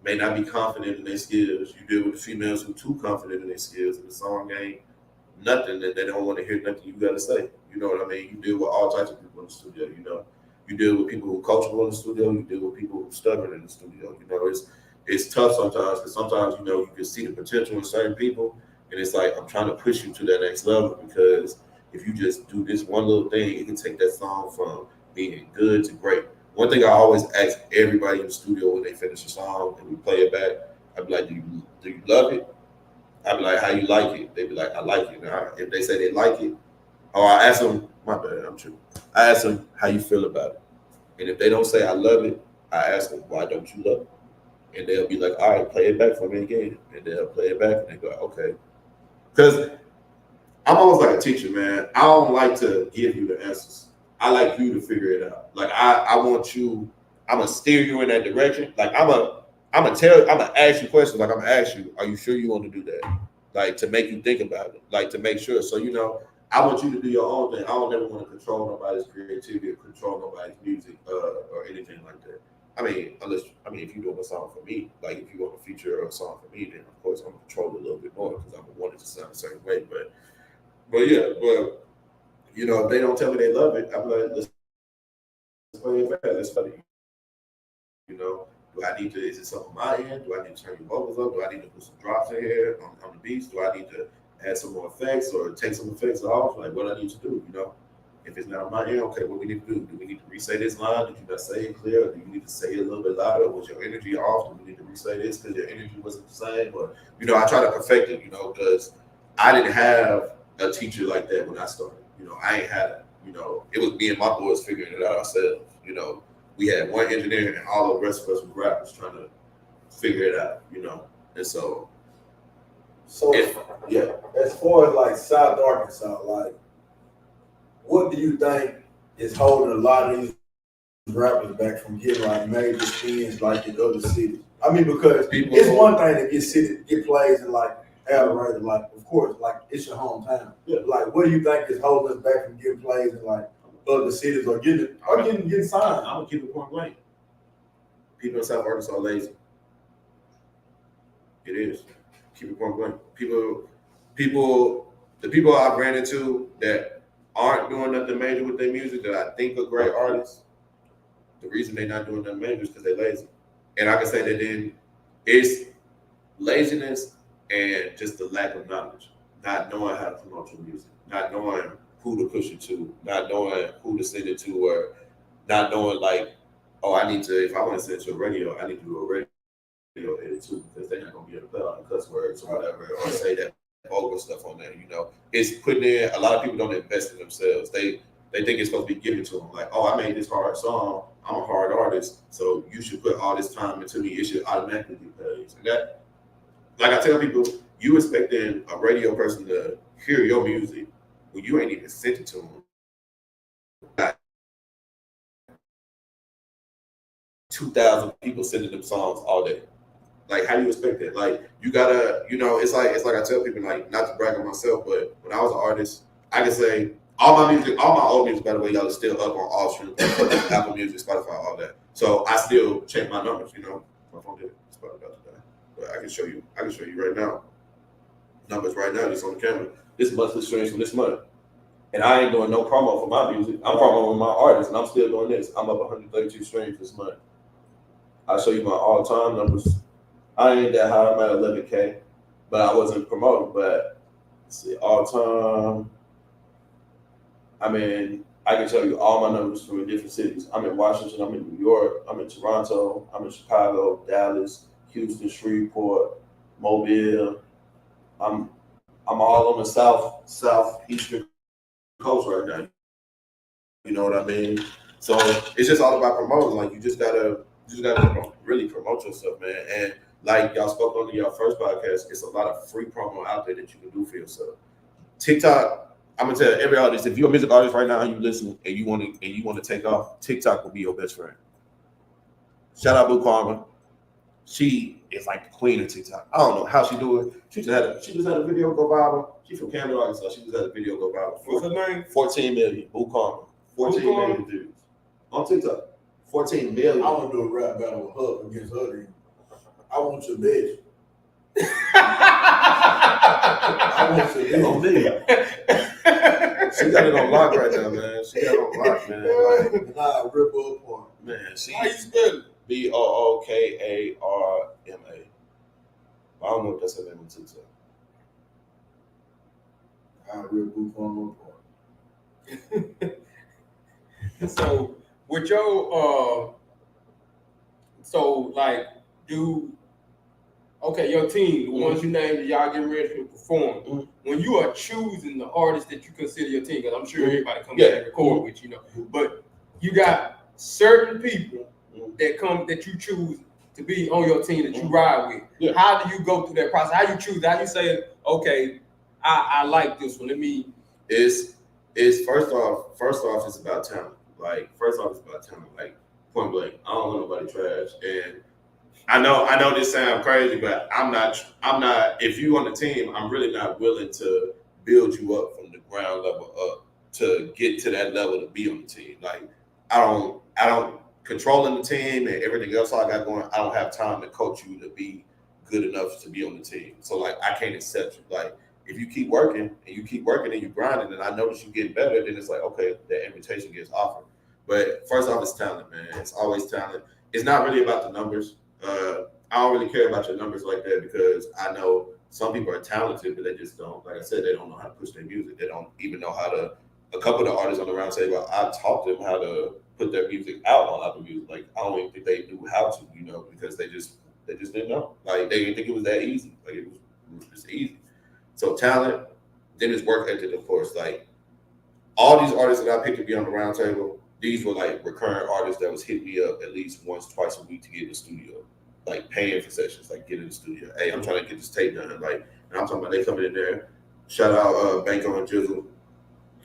S3: may not be confident in their skills. You deal with the females who too confident in their skills, and the song ain't nothing, and they don't want to hear nothing you got to say. You know what I mean? You deal with all types of people in the studio. You know, you deal with people who are coachable in the studio. You deal with people who are stubborn in the studio. You know, it's tough sometimes, because sometimes, you know, you can see the potential in certain people, and it's like, I'm trying to push you to that next level, because if you just do this one little thing, it can take that song from being good to great. One thing I always ask everybody in the studio when they finish a song and we play it back, I'd be like, do you love it? I'd be like, how you like it? They'd be like, I like it. Now, if they say they like it, or I ask them, my bad, I'm true. I ask them, how you feel about it? And if they don't say I love it, I ask them, why don't you love it? And they'll be like, all right, play it back for me again. And they'll play it back and they go, okay. Because I'm almost like a teacher, man. I don't like to give you the answers. I like you to figure it out. Like, I want you, I'm going to steer you in that direction. Like, I'm going to ask you questions. Like, I'm going to ask you, are you sure you want to do that? Like, to make you think about it. Like, to make sure. So, you know, I want you to do your own thing. I don't ever want to control nobody's creativity or control nobody's music or anything like that. I mean, if you're doing a song for me, like if you want to feature a song for me, then of course I'm gonna control it a little bit more, because I'm gonna want it to sound a certain way. But you know, if they don't tell me they love it, I'm like, let's play it back. Let's play it. You know, is it something on my end? Do I need to turn your vocals up? Do I need to put some drops in here on the beats? Do I need to add some more effects or take some effects off? Like, what I need to do, you know? If it's not on my end, okay, what we need to do? Do we need to re-say this line? Did you not say it clear? Or do you need to say it a little bit louder? Was your energy off? Do we need to re-say this because your energy wasn't the same? Or, you know, I try to perfect it, you know, because I didn't have a teacher like that when I started. You know, I ain't had it. You know, it was me and my boys figuring it out ourselves. You know, we had one engineer and all the rest of us were rappers trying to figure it out, you know. And so yeah.
S5: As far as like South Arkansas, like, what do you think is holding a lot of these rappers back from getting like major spins like in other cities? I mean, because it's one thing to get plays in like Alvarado, like, of course, like it's your hometown. Yeah. Like, what do you think is holding us back from getting plays in like other cities or getting signed?
S3: I'm gonna keep it point blank. People in South Arkansas are lazy. It is. Keep it point blank. The people I've ran into that aren't doing nothing major with their music that I think are great artists, the reason they're not doing nothing major is because they're lazy. And I can say that then it's laziness and just the lack of knowledge, not knowing how to promote your music, not knowing who to push it to, not knowing who to send it to, or not knowing like, oh, if I want to send it to a radio, I need to do a radio edit too, because they're not going to be able to put out the cuss words or whatever, or say that vulgar stuff on there, you know. It's putting in, a lot of people don't invest in themselves. They They think it's supposed to be given to them. Like, oh, I made this hard song. I'm a hard artist, so you should put all this time into me. It should automatically be paid. And that, like I tell people, you expecting a radio person to hear your music when you ain't even sent it to them. 2,000 people sending them songs all day. Like, how do you expect that? Like, you gotta, it's like I tell people, like, not to brag on myself, but when I was an artist, I can say all my old music, by the way, y'all is still up on all streaming platforms, Apple Music, Spotify, all that. So I still check my numbers, My phone did Spotify today, but I can show you right now. Numbers right now, just on the camera. This monthly streams from this month. And I ain't doing no promo for my music. I'm promoting my artists, and I'm still doing this. I'm up 132 streams this month. I'll show you my all-time numbers. I ain't that high. I'm at 11K, but I wasn't promoting. But let's see, all-time. I mean, I can tell you all my numbers from different cities. I'm in Washington. I'm in New York. I'm in Toronto. I'm in Chicago, Dallas, Houston, Shreveport, Mobile. I'm all on the southeastern coast right now. You know what I mean? So it's just all about promoting. Like, you just gotta really promote yourself, man. And like y'all spoke on your first podcast, it's a lot of free promo out there that you can do for yourself. TikTok, I'm gonna tell every artist, if you're a music artist right now and you listen and you want to take off, TikTok will be your best friend. Shout out Blue Karma. She is like the queen of TikTok. I don't know how she do it. She just had a video go viral. She's from Canada, Arkansas. She just had a video go viral.
S4: What's her name?
S3: 14 million. Blue Karma. 14 million views on TikTok. 14 million.
S5: I want to do a rap battle with her against her. Then. I want your bitch. I want your bitch.
S3: On me. She got it on lock right now, man. She got it on lock, man. Like,
S5: and I rip her apart.
S3: Man, she
S4: How you spell it?
S3: BOOKARMA. I don't know if that's her name on TikTok.
S5: I rip Blue Karma apart.
S4: So with your your team, the ones you named, y'all getting ready to perform.
S3: Mm-hmm.
S4: When you are choosing the artists that you consider your team, because I'm sure everybody comes in and record with you, but you got certain people that you choose to be on your team that you ride with.
S3: Yeah.
S4: How do you go through that process? How you choose? How you say, okay, I like this one.
S3: It's first off, it's about talent. Like, like, point blank. I don't want nobody trash. And I know this sounds crazy, but I'm not. If you on the team, I'm really not willing to build you up from the ground level up to get to that level to be on the team. Like, I don't controlling the team and everything else I got going. I don't have time to coach you to be good enough to be on the team. So, like, I can't accept you. Like, if you keep working and you grinding, and I notice you getting better, then it's like, okay, that invitation gets offered. But first off, it's talent, man. It's always talent. It's not really about the numbers. I don't really care about your numbers like that, because I know some people are talented, but they just don't. Like I said, they don't know how to push their music. They don't even know how to. A couple of the artists on the round table, I taught them how to put their music out on Apple Music. Like, I don't even think they knew how to, because they just didn't know. Like, they didn't think it was that easy. Like, it was just easy. So talent, then it's work ethic, of course. Like, all these artists that I picked to be on the round table, these were like recurrent artists that was hitting me up at least once, twice a week to get in the studio, like paying for sessions, like get in the studio. Hey, I'm trying to get this tape done. Like, and I'm talking about they coming in there. Shout out Banco and Jizzle.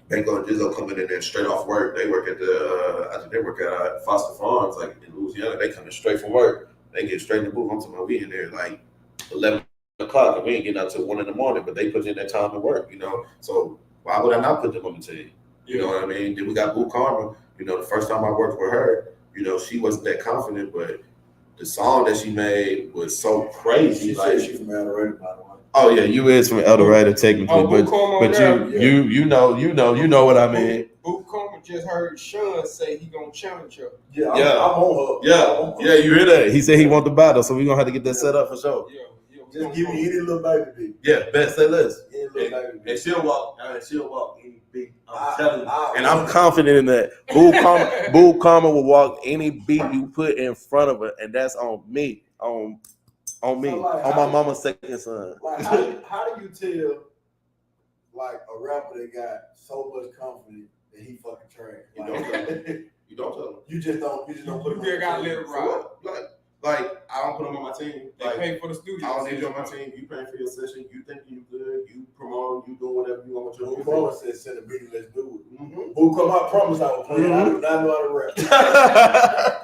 S3: Banco and Jizzle coming in there straight off work. They work at I think they work at Foster Farms, like in Louisiana. They coming straight from work. They get straight in the booth. I'm talking about we in there like 11 o'clock, and we ain't getting out till 1 in the morning, but they put in that time to work, So why would I not put them on the team? You know what I mean? Then we got Blue Karma. The first time I worked with her, she wasn't that confident, but the song that she made was so crazy.
S5: She said she's from El Dorado, by the way.
S3: Oh yeah, you is from El Dorado technically, but you know what I mean.
S4: Blue Karma just heard Sean say he gonna challenge her.
S5: Yeah, I'm on her.
S3: Yeah, you hear that? He said he want the battle, so we gonna have to get that set up for sure.
S5: Just give me any little baby beat.
S3: Yeah, best say less.
S5: And
S3: she'll walk any beat. I'm telling you. And I'm confident in that. Blue Karma will walk any beat you put in front of her, and that's on me. On me. So, like, on my mama's second son.
S5: Like, how do you tell, like, a rapper that got so much confidence then he fucking trash.
S3: You don't tell him. You don't tell him.
S5: You just don't put him on
S4: You
S5: the
S4: gotta
S5: team.
S4: let it
S3: For
S4: rock.
S3: what? Like I don't put him on my team.
S4: They
S3: Like
S4: pay for the studio.
S3: I don't need you on my team. You paying for your session. You think you good. You promote. You doing whatever you want with your
S5: Boo
S3: music.
S5: Coleman said, send a video, let's do it.
S3: Mm-hmm.
S5: Boo Coleman, I promise I was playing. I do not know how to rap.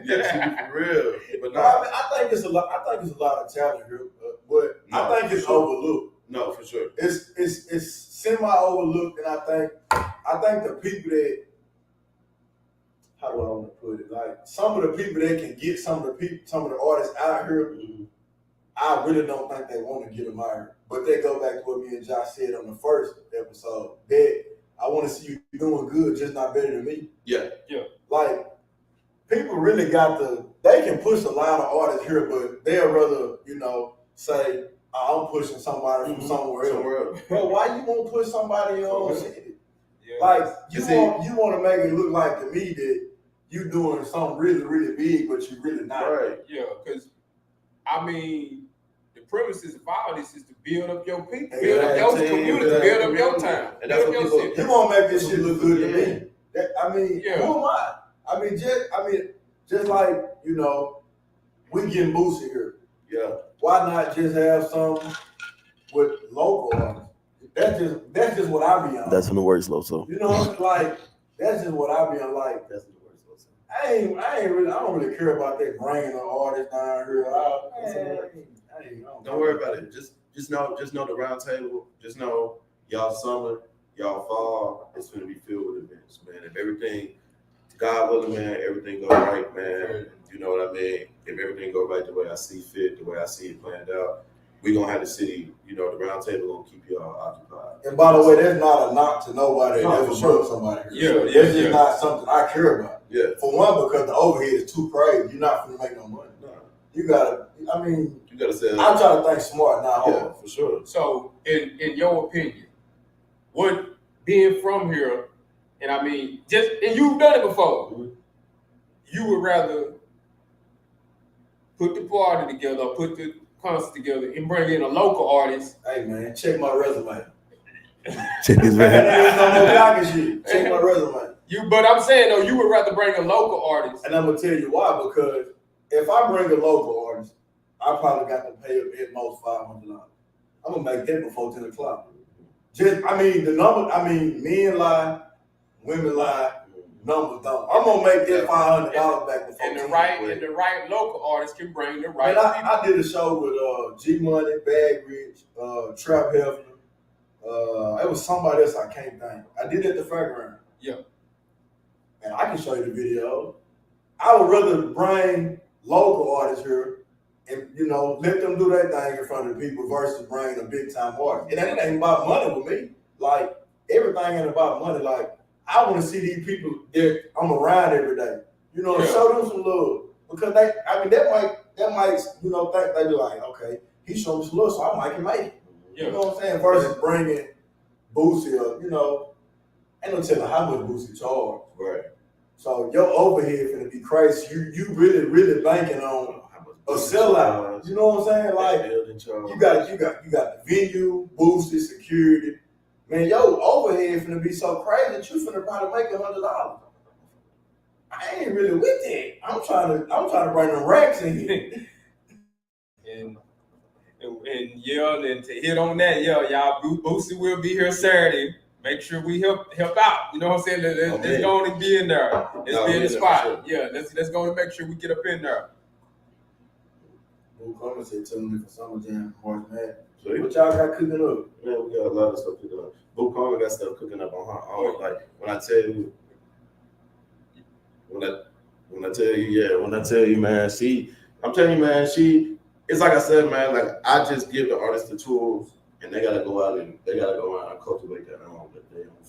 S3: Yeah, for real. But
S5: No, I think it's a lot. I think it's a lot of talent here, but
S3: No,
S5: I think it's
S3: sure.
S5: overlooked.
S3: no, for sure.
S5: It's semi overlooked, and I think the people that, how do I want to put it? Like some of the people that can get some of the artists out here, I really don't think they want to get them out here. But they go back to what me and Josh said on the first episode. That I want to see you doing good, just not better than me.
S3: Yeah.
S5: Like people really they can push a lot of artists here, but they'll rather, say, I'm pushing somebody from somewhere else. Bro, why you won't push somebody in your own city?
S4: Yeah.
S5: Like you want to make it look like to me that you doing something really, really big, but you really not.
S3: Right.
S4: Yeah, because I mean, the premises of all this is to build up your people,
S5: Hey,
S4: build up your
S3: team,
S4: community,
S3: build
S4: build
S3: up
S4: up your
S3: community.
S4: town,
S3: And that's
S4: build
S3: what
S4: up your
S3: people-
S4: city.
S5: You want to make this shit look good to
S3: Yeah.
S5: me. Who
S4: Yeah.
S5: am I? Just like, we getting boosted here.
S3: Yeah.
S5: Why not just have some with local artists? That's just what I be on.
S6: That's when the words low. So
S5: Like that's just what I be on. Like
S3: That's the worst.
S5: I don't really care about that bringing an artist down here.
S3: Don't worry about it. Just know the round table. Just know y'all summer, y'all fall, it's gonna be filled with events, man. If everything, God willing, man, everything go right, man. You know what I mean? If everything go right the way I see fit, the way I see it planned out, we gonna have the city, the round table gonna keep y'all occupied.
S5: And by the way, that's not a knock to nobody that
S3: No,
S5: ever
S3: for sure.
S5: brought somebody
S4: Yeah,
S5: here.
S4: yeah,
S5: It's just
S4: yeah.
S5: not something I care about.
S3: Yeah.
S5: For one, because the overhead is too crazy. You're not gonna make no money.
S3: No,
S5: You gotta. I mean,
S3: you gotta say
S5: I try to think smart, not hard.
S3: yeah, for sure.
S4: So, in your opinion, what being from here, and I mean, and you've done it before, you would rather put the party together, or put the concert together, and bring in a local artist.
S5: Hey man, check my resume.
S6: check this man.
S5: There's no more pocket shit. Check my resume.
S4: But I'm saying though, you would rather bring a local artist.
S5: And I'm gonna tell you why. Because if I bring a local artist, I probably got to pay at most $500. I'm gonna make that before 10 o'clock. The number. Men lie, women lie, numbers don't. I'm gonna make that $500 back before.
S4: And the
S5: 10.
S4: right local artist can bring the right
S5: And
S4: people.
S5: I did a show with G Money, Bag Rich, Trap Hefner. It was somebody else I can't think. I did it at the fairground.
S4: Yeah.
S5: And I can show you the video. I would rather bring local artists here and let them do their thing in front of the people versus bring a big time artist. And it ain't about money with me. Like everything ain't about money. Like I want to see these people that I'm around every day. Show them some love. Because that might think they be like, okay, he showed me some love, so I might can make it.
S4: Yeah.
S5: You know what I'm saying? Versus bringing Boosie up, ain't no telling how much Boosie charge.
S3: Right.
S5: So your overhead finna be crazy. You really, really banking on a sellout. You know what I'm saying? Like you got the venue, Boosie, security. Man, your overhead finna be so crazy that you finna probably make $100. I ain't really with that. I'm trying to bring them racks in here.
S4: And to hit on that, y'all, Boosie will be here Saturday. Make sure we help out. You know what I'm saying? Let's go and be in there. Let's be in the spot.
S3: Sure.
S4: Yeah, let's go and make sure we get up in there.
S5: Boo Coleman said tune in for Summer Jam, March Madness.
S3: So
S5: What y'all got cooking up?
S3: man, we got a lot of stuff cooking up. Boo Coleman got stuff cooking up on her own. Like when I tell you, man, I'm telling you, man, it's like I said, man, like I just give the artists the tools and they gotta go out and cultivate their own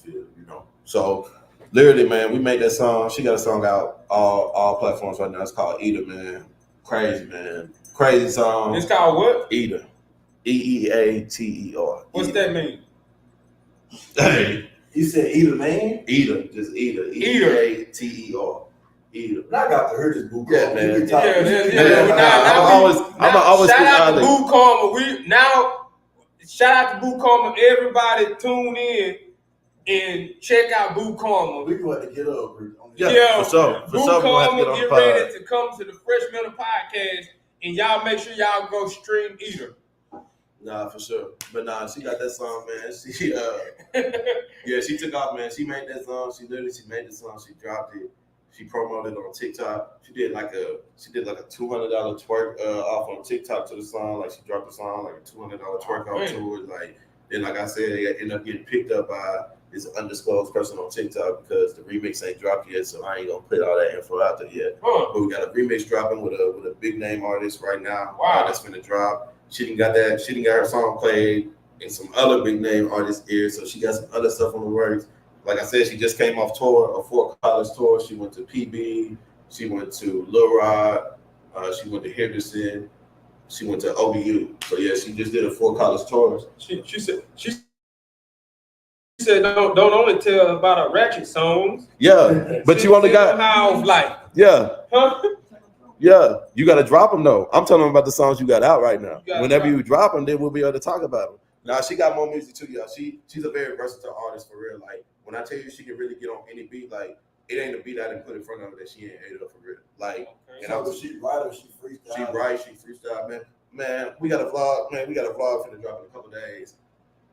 S3: feel, So literally, man, we made that song. She got a song out all platforms right now. It's called Eater, man. Crazy, man. Crazy song.
S4: It's called what?
S3: Eater. EEATER.
S4: What's that mean?
S3: Hey.
S5: You said Eater Man?
S3: Eater, just Eater.
S4: Eater.
S3: EEATER. Eater.
S5: I got to hear this Boo
S3: Yeah,
S5: Coleman.
S3: man.
S5: You be talking-
S3: I'm always
S4: shout out to
S3: speak
S4: Boo Coleman. Shout out to Boo Coleman. Everybody tune in. And check out Boo Karma.
S5: We going to get up, bro.
S3: Yeah, for sure. For
S4: Boo
S3: sure, we're gonna have to
S4: Karma,
S3: get on the
S4: get
S3: pod.
S4: ready to come to the Phresh Mental Podcast, and y'all make sure y'all go stream Eater.
S3: Nah, for sure. But nah, she got that song, man. She yeah, she took off, man. She made that song. She made the song. She dropped it. She promoted it on TikTok. She did like a $200 twerk off on TikTok to the song. Like she dropped the song like a $200 twerk off to it. Like then, like I said, it ended up getting picked up by this undisclosed person on TikTok because the remix ain't dropped yet. So I ain't gonna put all that info out there yet. But we got a remix dropping with a big name artist right now.
S4: Wow,
S3: that's gonna drop. She didn't got her song played in some other big name artists' ears. So she got some other stuff on the works. Like I said, she just came off tour, a Fort College tour. She went to PB. She went to Lil Rod. She went to Henderson. She went to OBU. So yeah, she just did a Fort College tour.
S4: She said don't only tell about her ratchet songs.
S3: Yeah, but you only got
S4: how like
S3: yeah. You got to drop them though. I'm telling them about the songs you got out right now. Whenever you drop them, then we'll be able to talk about them. Now she got more music too, y'all. She's a very versatile artist for real. Like when I tell you she can really get on any beat, like it ain't a beat I didn't put in front of her that she ain't ate up for real. Like, and I was
S5: she write or she freestyle.
S3: She write, she freestyle, man. Man, we got a vlog. Man, we got a vlog for the drop in a couple days.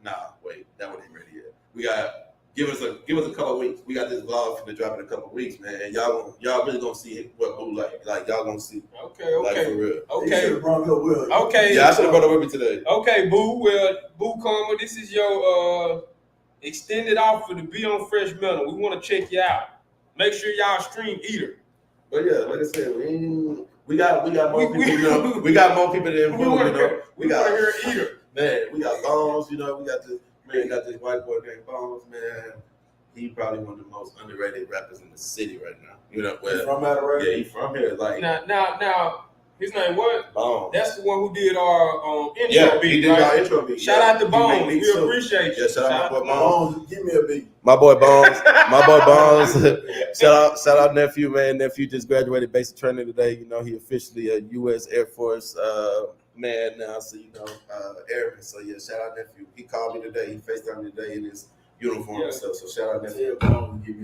S3: Nah, wait, that one ain't ready yet. We got give us a couple of weeks. We got this vlog for the drop in a couple of weeks, man. And y'all really gonna see what Boo like. Like y'all gonna see.
S4: Okay.
S3: Like for real.
S4: Okay.
S5: Okay.
S3: Yeah, I should have brought her with me today.
S4: Okay, Boo. Well, Boo Karma, this is your extended offer to be on Phresh Mental. We want to check you out. Make sure y'all stream Eater.
S3: But yeah, like I said, we got more people. You know, we got more people than Boo. You know,
S4: we got to hear Eater.
S3: Man, we got Bones. You know, we got this white boy named Bones. Man, he probably one of the most underrated rappers in the city right now. You know,
S5: He's from Atlanta.
S3: Yeah, he's from here. Like
S4: now. His name what?
S3: Bones.
S4: That's the one who did our intro beat.
S3: He did our intro beat.
S4: Shout out to Bones. We appreciate you.
S3: Yeah, shout out my boy
S5: Bones. Give me a beat.
S3: My boy Bones. Shout out nephew, man. Nephew just graduated basic training today. You know, he officially a U.S. Air Force man now. So airman. So yeah, shout out nephew. He called me today. He FaceTimed me today in his uniform and stuff. So shout out nephew.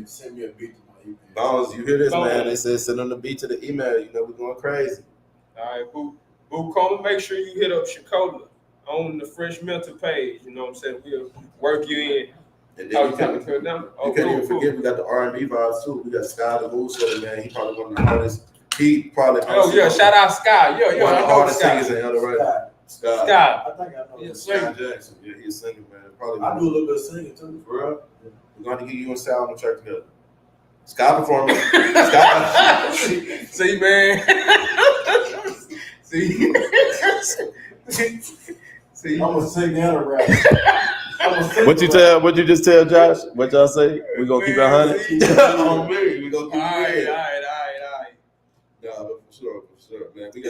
S5: Send me a beat to my email.
S3: Bones, you hear this,
S4: Bones.
S3: man? They said send on the beat to the email. You know, we're going crazy.
S4: All right, Boo Karma, make sure you hit up Shakola on the Phresh Mental page. You know what I'm saying? We'll work you in.
S3: And then you can't even
S4: cool.
S3: forget we got the R&B vibes too. We got Sky the Moose, man. He probably one of the artists. He probably.
S4: Oh yeah, shout out Sky. Yeah,
S3: one of
S4: I
S3: the
S4: know
S3: hardest
S4: Sky.
S3: singers in hell, right? Sky.
S5: I think I know.
S4: Yeah,
S3: Sky Jackson. Yeah, he's a singer, man. Probably.
S5: I do a little bit of singing too.
S3: For real? We're going to get you and Sal on the track together. Sky performing. Sky.
S4: See, man. See.
S5: I'm gonna sing and a rap.
S3: What you just tell Josh? What y'all say? We gonna keep it 100? On me. We gonna keep it.
S4: All right.
S3: Yeah, but for sure, man. We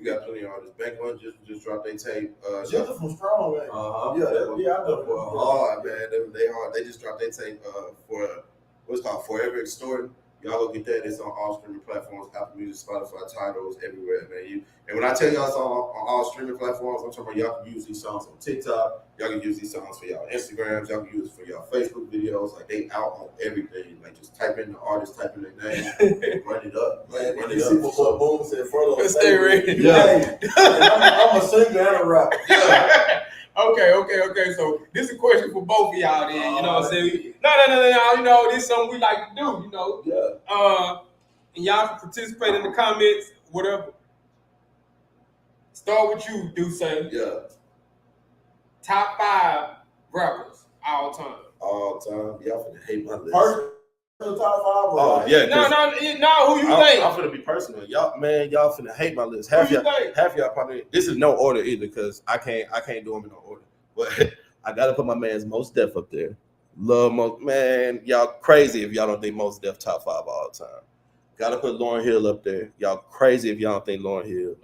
S3: got plenty of artists. Bank One just dropped their tape.
S5: Just from Strong, man. Yeah, I know.
S3: Hard, man. They hard. They just dropped their tape for what's called Forever Extorting. Y'all go get that. It's on all streaming platforms, Apple Music, Spotify, Titles, everywhere, man. And when I tell y'all it's on all streaming platforms, I'm talking about y'all can use these songs on TikTok. Y'all can use these songs for y'all Instagrams. Y'all can use it for y'all Facebook videos. Like, they out on everything. Like, just type in the artist, type in their name, run it up.
S5: Man,
S3: Run
S5: you
S3: it
S5: see
S3: up.
S5: what Boom said further.
S4: Stay ready.
S3: Yeah.
S5: I'm a singer and a rapper.
S3: Yeah.
S4: Okay. So this is a question for both of y'all. Then you know what I'm saying? No. You know this is something we like to do. You know.
S3: Yeah.
S4: And y'all can participate in the comments, whatever. Start with you, DUSSE.
S3: Yeah.
S4: Top 5 rappers all time.
S3: All time. Y'all finna hate my list.
S5: First top 5.
S3: Oh, yeah.
S4: No. Who you think?
S3: I'm finna be personal. Y'all finna hate my list.
S4: Who you think?
S3: Half y'all probably. This is no order either, because I can't do them in no order. But I gotta put my man's Mos Def up there. Love Mos, man. Y'all crazy if y'all don't think Mos Def top 5 all time. Gotta put Lauryn Hill up there. Y'all crazy if y'all don't think Lauryn Hill.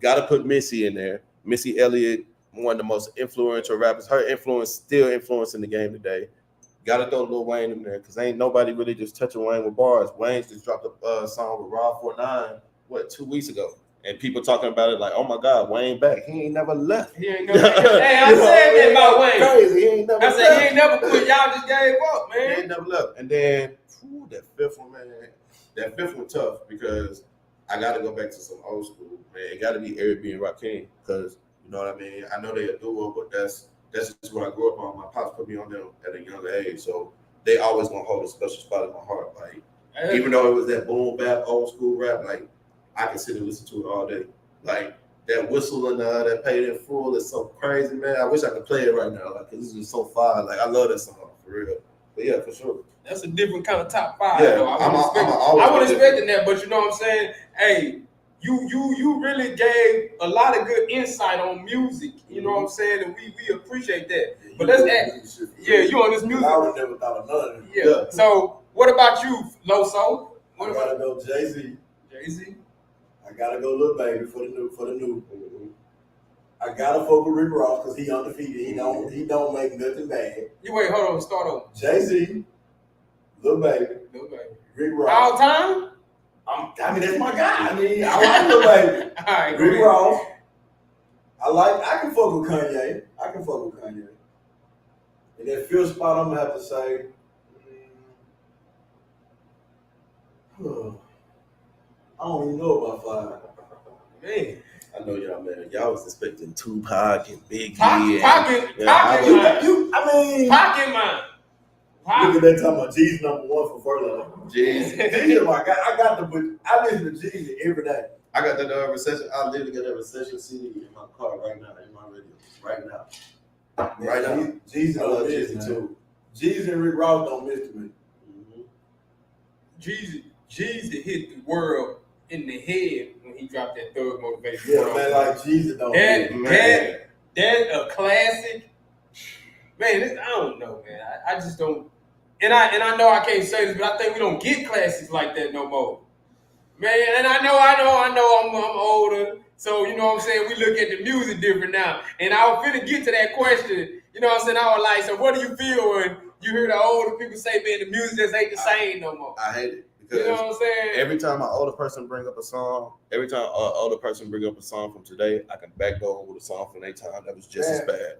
S3: Gotta put Missy in there. Missy Elliott, one of the most influential rappers. Her influence still influencing the game today. Gotta throw Lil Wayne in there, because ain't nobody really just touching Wayne with bars. Wayne's just dropped a song with Rob 49, 2 weeks ago? and people talking about it like, oh my God, Wayne back. He ain't never left.
S4: He ain't never. Hey, I said that about Wayne.
S3: Crazy. He ain't never
S4: I
S3: left.
S4: said he ain't never quit. Y'all just gave up,
S3: He
S4: man.
S3: ain't never left. And then that fifth one, man. That fifth one tough because I got to go back to some old school, man. It got to be Eric B and Rakim because you know what I mean. I know they a duo, but that's just what I grew up on. My pops put me on them at a younger age, so they always gonna hold a special spot in my heart. Like even though it was that boom bap old school rap, like I can sit and listen to it all day. Like that whistle and that Paid in Full is so crazy, man. I wish I could play it right now, like cause this is so fire. Like I love that song for real. But yeah, for sure.
S4: That's a different kind of top five.
S3: Yeah,
S4: though. I wasn't expecting that, but you know what I'm saying? Hey, you really gave a lot of good insight on music. You know what I'm saying? And we appreciate that. But let's ask. Yeah, you on this music?
S5: I would have never thought of none of it.
S4: Yeah. So what about you, Loso?
S5: I gotta go Jay-Z.
S4: Jay-Z.
S5: I gotta go Lil Baby for the new. I gotta fuck with Rick Ross because he undefeated. He don't make nothing bad.
S4: You wait, hold on, start over.
S5: Jay-Z, Lil Baby, Rick Ross.
S4: All time?
S5: I mean, that's my guy. I mean, I like Lil Baby.
S4: All right,
S5: Rick Ross. I can fuck with Kanye. And that fifth spot, I'm gonna have to say, I don't even know about five.
S4: Man.
S3: I know y'all, man. Y'all was expecting Tupac and Biggie.
S4: Pocket mine.
S5: Look at that time about G's number one for furlough.
S3: G's.
S5: G's my guy. I listen to G's every day.
S3: I got that recession. I literally got that recession CD in my car right now, in my radio. Right now. Right now.
S5: G's don't miss me too. G's and Rick Ross don't miss me.
S4: Jeezy hit the world in the head when he dropped that Thug Motivation.
S5: Yeah, man, like Jeezy don't miss me.
S4: That a classic. Man, I don't know, man. I just don't. And I know I can't say this, but I think we don't get classics like that no more. Man, and I know I'm older. So, you know what I'm saying? We look at the music different now. And I was finna get to that question. You know what I'm saying? I was like, so what do you feel when you hear the older people say, man, the music just ain't the same no more?
S3: I hate it. Because
S4: you know what I'm saying?
S3: Every time an older person bring up a song from today, I can backdoor with a song from their time that was just as bad.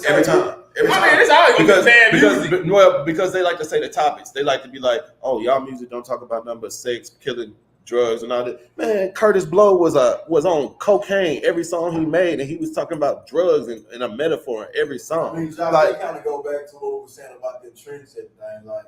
S3: Every time.
S4: I mean, it's always gonna be bad music.
S3: Because they like to say the topics. They like to be like, oh, y'all music don't talk about nothing but sex, killing, drugs, and all that. Man, Curtis Blow was on cocaine every song he made, and he was talking about drugs and a metaphor in every song.
S5: I mean, Josh, they kind of go back to what we were saying about the trendset thing. Like,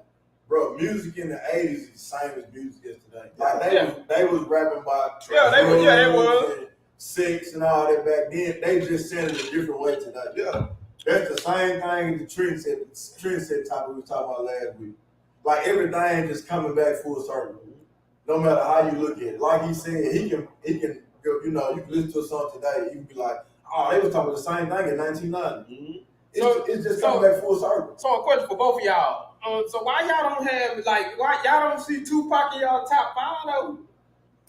S5: bro, music in the 80s is the same as music is today. Like, they was rapping about
S4: they was.
S5: Sex and all that back then. They just said it a different way today.
S3: Yeah.
S5: That's the same thing the trendset topic we was talking about last week. Like, everything just coming back full circle. No matter how you look at it. Like he said, he can you know, you can listen to a song today, you can be like, oh, they was talking about the same thing in 1990. It's just coming back full circle.
S4: So a question for both of y'all. So why y'all don't have, like, why y'all don't see Tupac in y'all top five though?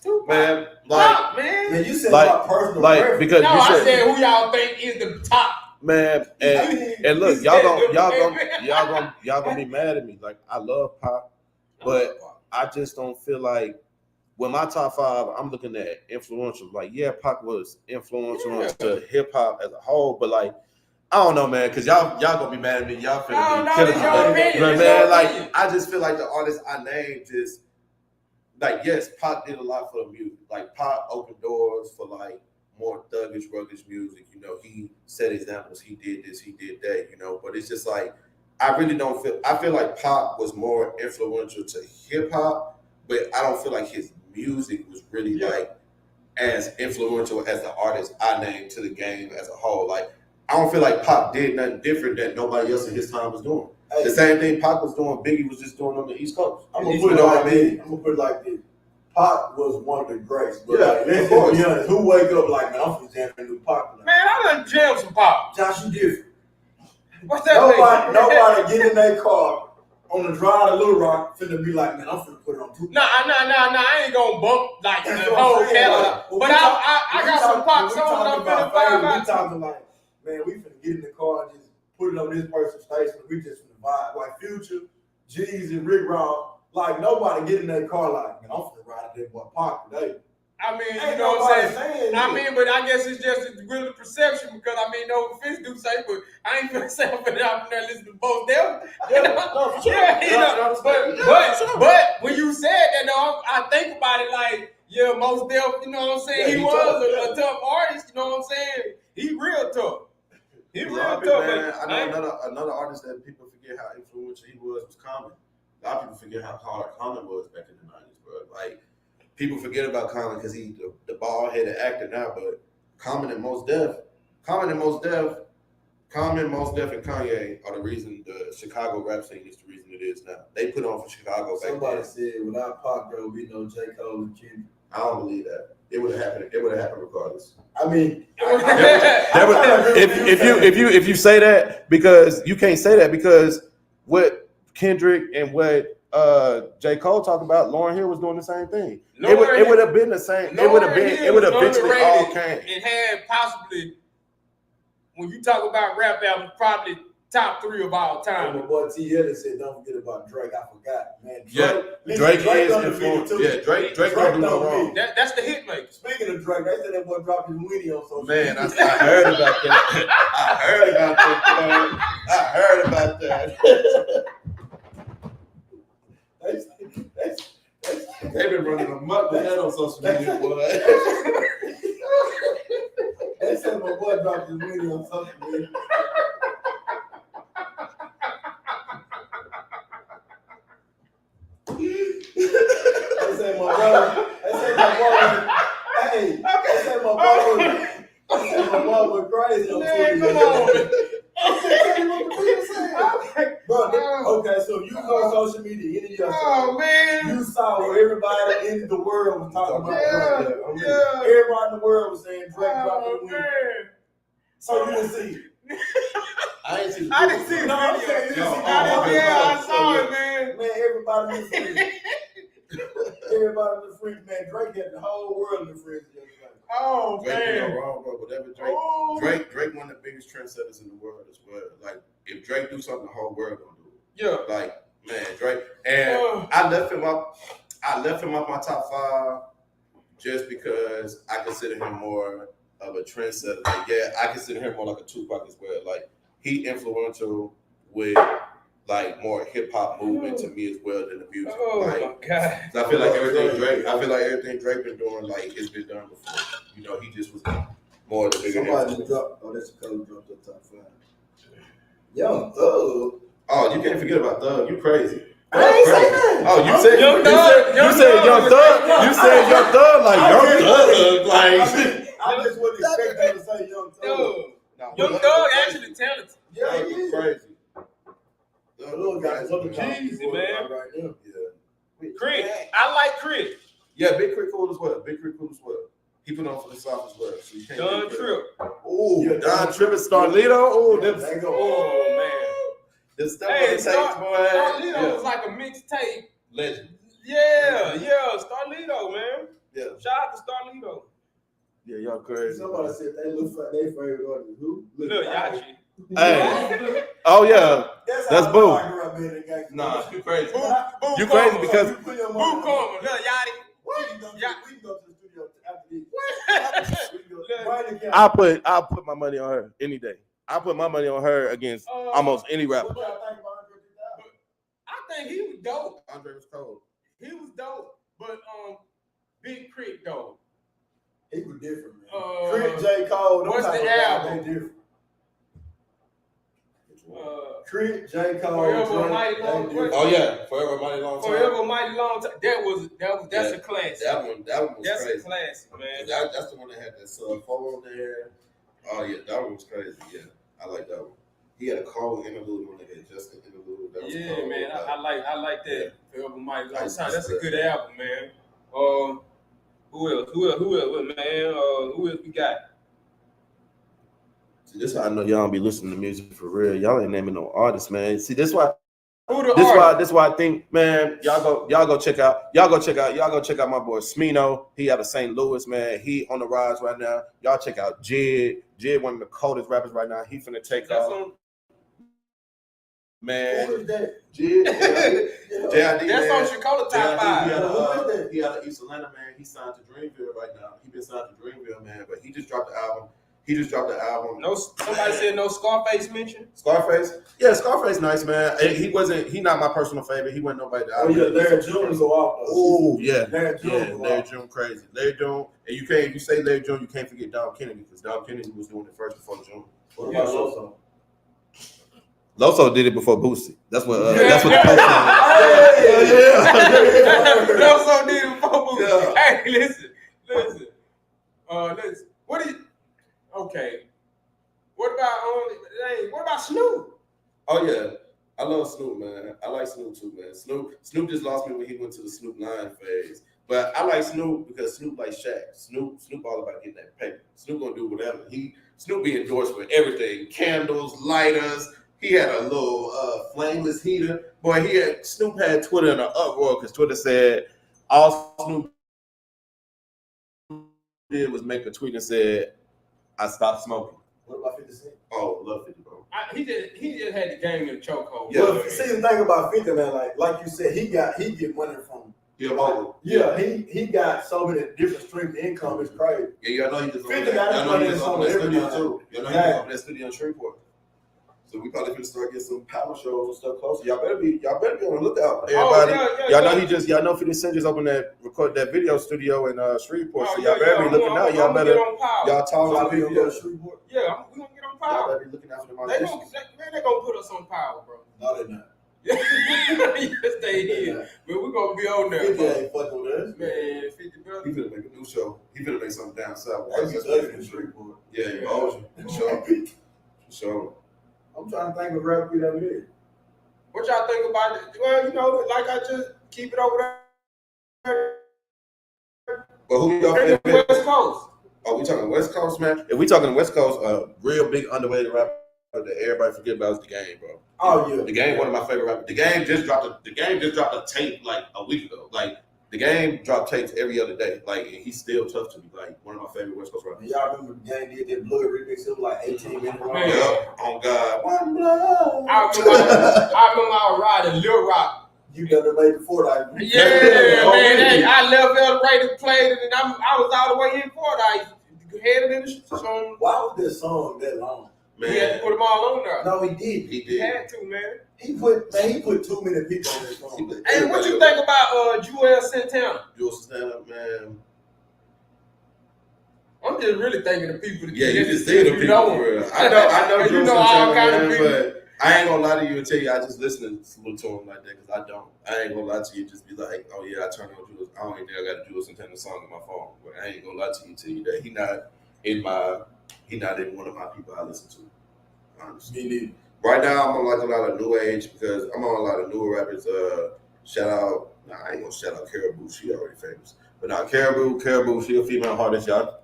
S4: Tupac,
S3: man,
S5: man, you said my personal preference.
S3: Because
S4: I said who y'all think is the top.
S3: Man, and look, y'all gonna be mad at me. Like, I love Pop, but I just don't feel like with my top five, I'm looking at influential. Like, yeah, Pac was influential to hip hop as a whole, but like, I don't know, man, because y'all gonna be mad at me. Y'all finna be killing me. But man, like, I just feel like the artists I named just like, yes, Pac did a lot for the music. Like, Pac opened doors for like more thuggish, rugged music. You know, he set examples. He did this, he did that. You know, but it's just like, I really don't feel. I feel like Pop was more influential to hip hop, but I don't feel like his music was really like as influential as the artists I named to the game as a whole. Like, I don't feel like Pop did nothing different that nobody else in his time was doing. Hey, the same thing Pop was doing, Biggie was just doing on the East Coast.
S5: I'm gonna put it like this. Pop was one of the greats. But like, let's be honest, who wake up like, man, I'm finna jam a new Pop tonight.
S4: Man, I done jam some Pop.
S5: Josh, you different.
S4: What's that?
S5: Nobody get in their car on the drive to Little Rock finna be like, man, I'm finna put it on Tupac.
S4: Nah, I ain't gonna bump like the whole catalog. But I got some Pop songs I'm finna vibe out.
S5: We talking like, man, we finna get in the car and just put it on this person's station. We just finna vibe. Like Future, G's, and Rick Ross. Like, nobody get in that car like, man, I'm finna ride that boy Pop today.
S4: I mean, you
S5: Ain't
S4: know what
S5: nobody
S4: I'm saying?
S5: saying
S4: I
S5: it.
S4: mean, but I guess it's just really perception because I mean, no offense, do say, but I ain't gonna say I'm finna out there listening to both them.
S5: Yeah, no, for sure.
S4: Yeah, you know, but when you said that, though, I think about it like, yeah, most Def, you know what I'm saying?
S5: Yeah,
S4: he
S5: he
S4: was
S5: tough,
S4: a tough artist, you know what I'm saying? He real tough. He real
S3: man,
S4: tough.
S3: I know another artist that people forget how influential he was Common. A lot of people forget how hard Common was back in the 90s, bro. Like, people forget about Common because he's the bald-headed actor now, but Common and Mos Def, and Kanye are the reason the Chicago rap scene is the reason it is now. They put on for Chicago back
S5: Somebody
S3: then.
S5: said without Pac, there would be no J. Cole and Kendrick.
S3: I don't believe that. It would have happened. It would have happened regardless.
S5: I mean,
S6: if you say that, because you can't say that because what Kendrick and what J. Cole talked about, Lauryn Hill was doing the same thing. It would have been the same. It would have eventually all came.
S4: It had possibly, when you talk about rap albums, probably top 3 of all time.
S5: my boy T. Ellis said, "Don't forget about Drake." I forgot, man.
S3: Drake is
S5: undefeated
S3: influential. Yeah, Drake don't do no wrong.
S4: That's the hit maker.
S5: Speaking of Drake, they said that boy dropped his Winnie on social
S3: Man, I
S5: media.
S3: heard about that. I heard about that. They've been running amok with that on social media, boy.
S5: They said my boy dropped his Winnie on social media. They said my boy. Hey, they said my boy was crazy on
S4: Man,
S5: Twitter.
S4: come on.
S5: Bro, okay, so you go on social media, any of your
S4: Oh, man.
S5: you saw where everybody in the world was talking about Drake.
S4: Yeah.
S5: Everybody in the world was saying Drake dropped
S4: Oh,
S5: the Winnie.
S4: man.
S5: So you didn't see it.
S3: I ain't seen
S4: I didn't see the
S5: No, I'm
S4: video.
S5: saying you didn't see
S4: I saw it, man.
S5: Man, everybody in the fringe. Everybody in the fringe, man. Drake had the whole world in the fringe.
S4: Oh,
S3: Drake did no
S4: man.
S3: wrong, bro. Whatever
S4: Oh.
S3: Drake one of the biggest trendsetters in the world as well. Like, if Drake do something, the whole world gonna do it.
S4: Yeah.
S3: Like, man, Drake. And I left him off my top 5 just because I consider him more of a trendsetter. Like, yeah, I consider him more like a Tupac as well. Like, he influential with like more hip hop movement to me as well than the music.
S4: Oh,
S3: like,
S4: my God.
S3: I feel like everything Drake been doing, like, it's been done before. You know, he just was more of the bigger
S5: Somebody
S3: influence.
S5: dropped. Oh, that's a color dropped the top 5. Young Thug.
S3: Oh, you can't forget about Thug. You crazy.
S5: I ain't say that.
S3: Oh, you said
S4: Young
S3: you
S4: Thug.
S3: said Young Thug. You said Young Thug like Young Thug. Like,
S5: I just wasn't expecting you to say Young Thug.
S4: Yo, Young Thug actually talented.
S5: Yeah, he
S3: Thug
S5: is.
S3: crazy.
S5: The little guy is looking
S4: Jeezy, man.
S5: right now.
S3: Yeah.
S4: Crit. I like Crit.
S3: Yeah, Big Crit cool as well. He put on for the South as well. So you can't
S4: Don
S3: get
S4: Trip.
S3: Ooh,
S5: Yeah,
S3: Don Trip and Starlito. Oh, them.
S5: They go.
S4: Oh, man.
S3: This stuff
S4: Hey,
S3: on the tapes, boy.
S4: Starlito was like a mixtape.
S3: Legend.
S4: Yeah, Starlito, man.
S3: Yeah.
S4: Shout out to Starlito.
S6: Yeah, y'all crazy.
S5: Somebody said they look for their favorite artist. Who?
S4: Lil Yachty.
S6: Hey. Oh yeah. That's
S5: how
S6: Boo.
S5: I grew up being a gangster.
S3: Nah, you crazy.
S4: Boo
S6: You crazy
S4: Karma.
S6: because
S5: You put your
S4: Boo
S5: money-
S4: Karma, Lil Yachty.
S5: We can go to
S4: Yeah.
S5: the studio after this. We can go- Brian and Kevin.
S6: I'll put my money on her any day. I'll put my money on her against almost any rapper.
S5: What y'all think about Andre 3000?
S4: I think he was dope.
S3: Andre was cold.
S4: He was dope, but Big Crit though.
S5: He was different, man.
S4: Uh,
S5: Crit, J. Cole. them
S4: what's
S5: type
S4: the
S5: of guys,
S4: album?
S5: They different.
S4: Uh,
S5: Crit, J. Cole.
S4: Forever
S5: Drake,
S4: Mighty Long
S5: they
S4: Way.
S5: different.
S3: Oh yeah, Forever Mighty Long Time.
S4: Forever Mighty Long Time. That's
S3: Yeah,
S4: a classic.
S3: That one was
S4: That's
S3: crazy.
S4: a classic, man.
S3: That's the one that had that Sub 4 on there. Oh yeah, that one was crazy. Yeah, I like that one. He had a Cole interlude on there, Justin interlude. That was
S4: Yeah,
S3: cold.
S4: man. I like that. Forever Mighty Long
S3: Nice.
S4: Time. That's a good album, man. Who else, man? Who else we got?
S6: See, this why I know y'all don't be listening to music for real. Y'all ain't naming no artists, man. See, this why
S4: Who the artist?
S6: this why I think, man, y'all go check out my boy Smino. He out of St. Louis, man. He on the rise right now. Y'all check out Jid. Jid, one of the coldest rappers right now. He finna take
S4: That's
S6: off.
S4: on
S6: Man,
S5: Who is that?
S6: JID,
S4: That's
S6: man.
S4: on Chicago top
S6: He
S4: 5.
S6: out of East Atlanta, man. He signed to Dreamville right now. He been signed to Dreamville, man. But he just dropped the album.
S4: No, somebody said no Scarface mention.
S6: Scarface? Yeah, Scarface nice, man. He not my personal favorite. He wasn't nobody that I
S5: Oh yeah,
S6: really
S5: Larry
S6: listened
S5: June
S6: to.
S5: go off.
S6: Oh yeah.
S5: Larry June.
S6: Larry June crazy. Larry June, and if you say Larry June, you can't forget Dom Kennedy, because Dom Kennedy was doing it first before June.
S5: What about Loso?
S6: Loso did it before Boosie. That's what the
S4: Yeah.
S6: post
S4: Loso did it before Boosie.
S6: Yeah.
S4: Hey, listen. What do you? Okay. What about Snoop?
S6: Oh yeah, I love Snoop, man. I like Snoop too, man. Snoop just lost me when he went to the Snoop Lion phase. But I like Snoop because Snoop like Shaq. Snoop all about getting that paper. Snoop gonna do whatever. Snoop be endorsed for everything. Candles, lighters. He had a little flameless heater. Boy, Snoop had Twitter in an uproar because Twitter said all Snoop did was make a tweet and said, "I stopped smoking."
S5: What about 50 Cent?
S6: Oh, love 50, bro.
S4: He just had the game in the chokehold.
S6: Yeah.
S5: Well, see the thing about 50, man, like you said, he get money from.
S6: Yeah, Mogul.
S5: Yeah, he got so many different streams of income. It's crazy.
S6: Yeah, y'all know he just
S5: 50 got his money in
S6: opened that
S5: every
S6: studio
S5: night.
S6: too. Y'all know he just opened that studio in Shreveport. So we probably gonna start getting some power shows and stuff closer. Y'all better be on the lookout. Everybody, y'all know 50 Cent just opened recorded that video studio in Shreveport. So y'all better be looking out. Y'all better y'all talk
S5: So
S6: to
S5: we
S6: people.
S5: gonna go to Shreveport?
S4: Yeah, we gonna get on
S6: Y'all
S4: power.
S6: better be looking out for them
S4: They
S6: auditions.
S4: gonna put us on power, bro.
S5: No, they're not.
S4: Yes, they
S5: They're
S4: is.
S5: not.
S4: But we gonna be on there,
S5: 50
S4: bro.
S5: ain't fucking with us.
S4: Man, 50
S6: He
S4: brother.
S6: finna make a new show. He finna make something down south.
S5: That's just us in Shreveport.
S6: Yeah, in Bossier. For sure. For sure.
S5: I'm trying to think of rap we ever did.
S4: What y'all think about it? Well, like I just keep it over there.
S6: But who y'all
S4: In the
S6: favorite?
S4: West Coast.
S6: Oh, we talking West Coast, man? If we talking West Coast, real big underrated rapper that everybody forget about is The Game, bro.
S5: Oh yeah.
S6: The Game, one of my favorite rappers. The Game just dropped a tape like a week ago. Like The Game dropped tapes every other day. Like, and he's still tough to me. Like one of my favorite West Coast rappers.
S5: Y'all remember the game did that Blood remix? It was like 18 minutes long.
S4: Man.
S6: Yep. On God. One blood.
S4: I remember I was riding Lil Rock.
S5: You never made the Fort Ivy.
S4: Yeah, man. Hey, I left El Rey to play it, and I was all the way in Fort Ivy. Headed in the song.
S5: Why was this song that long?
S6: Man.
S4: He had to put them all on there.
S5: No, he did.
S6: He
S4: He
S6: did.
S4: had to, man.
S5: He put too many people on this song.
S4: Hey, what you think about Joel Santana?
S6: Joel Santana, man.
S4: I'm just really thinking of people.
S6: Yeah, you just see the people for real. I know
S4: You
S6: Joel
S4: know all
S6: Santana,
S4: kind of
S6: man,
S4: people.
S6: but I ain't gonna lie to you and tell you I just listen to him like that, because I don't. I ain't gonna lie to you, just be like, oh yeah, I turn on Joel. I don't even think I got a Joel Santana song in my phone. But I ain't gonna lie to you and tell you that he not in one of my people I listen to. Honestly.
S5: Me neither.
S6: Right now I'm on like a lot of new age, because I'm on a lot of newer rappers. Shout out, I ain't gonna shout out Caribou, she already famous. But now Caribou, she a female artist, y'all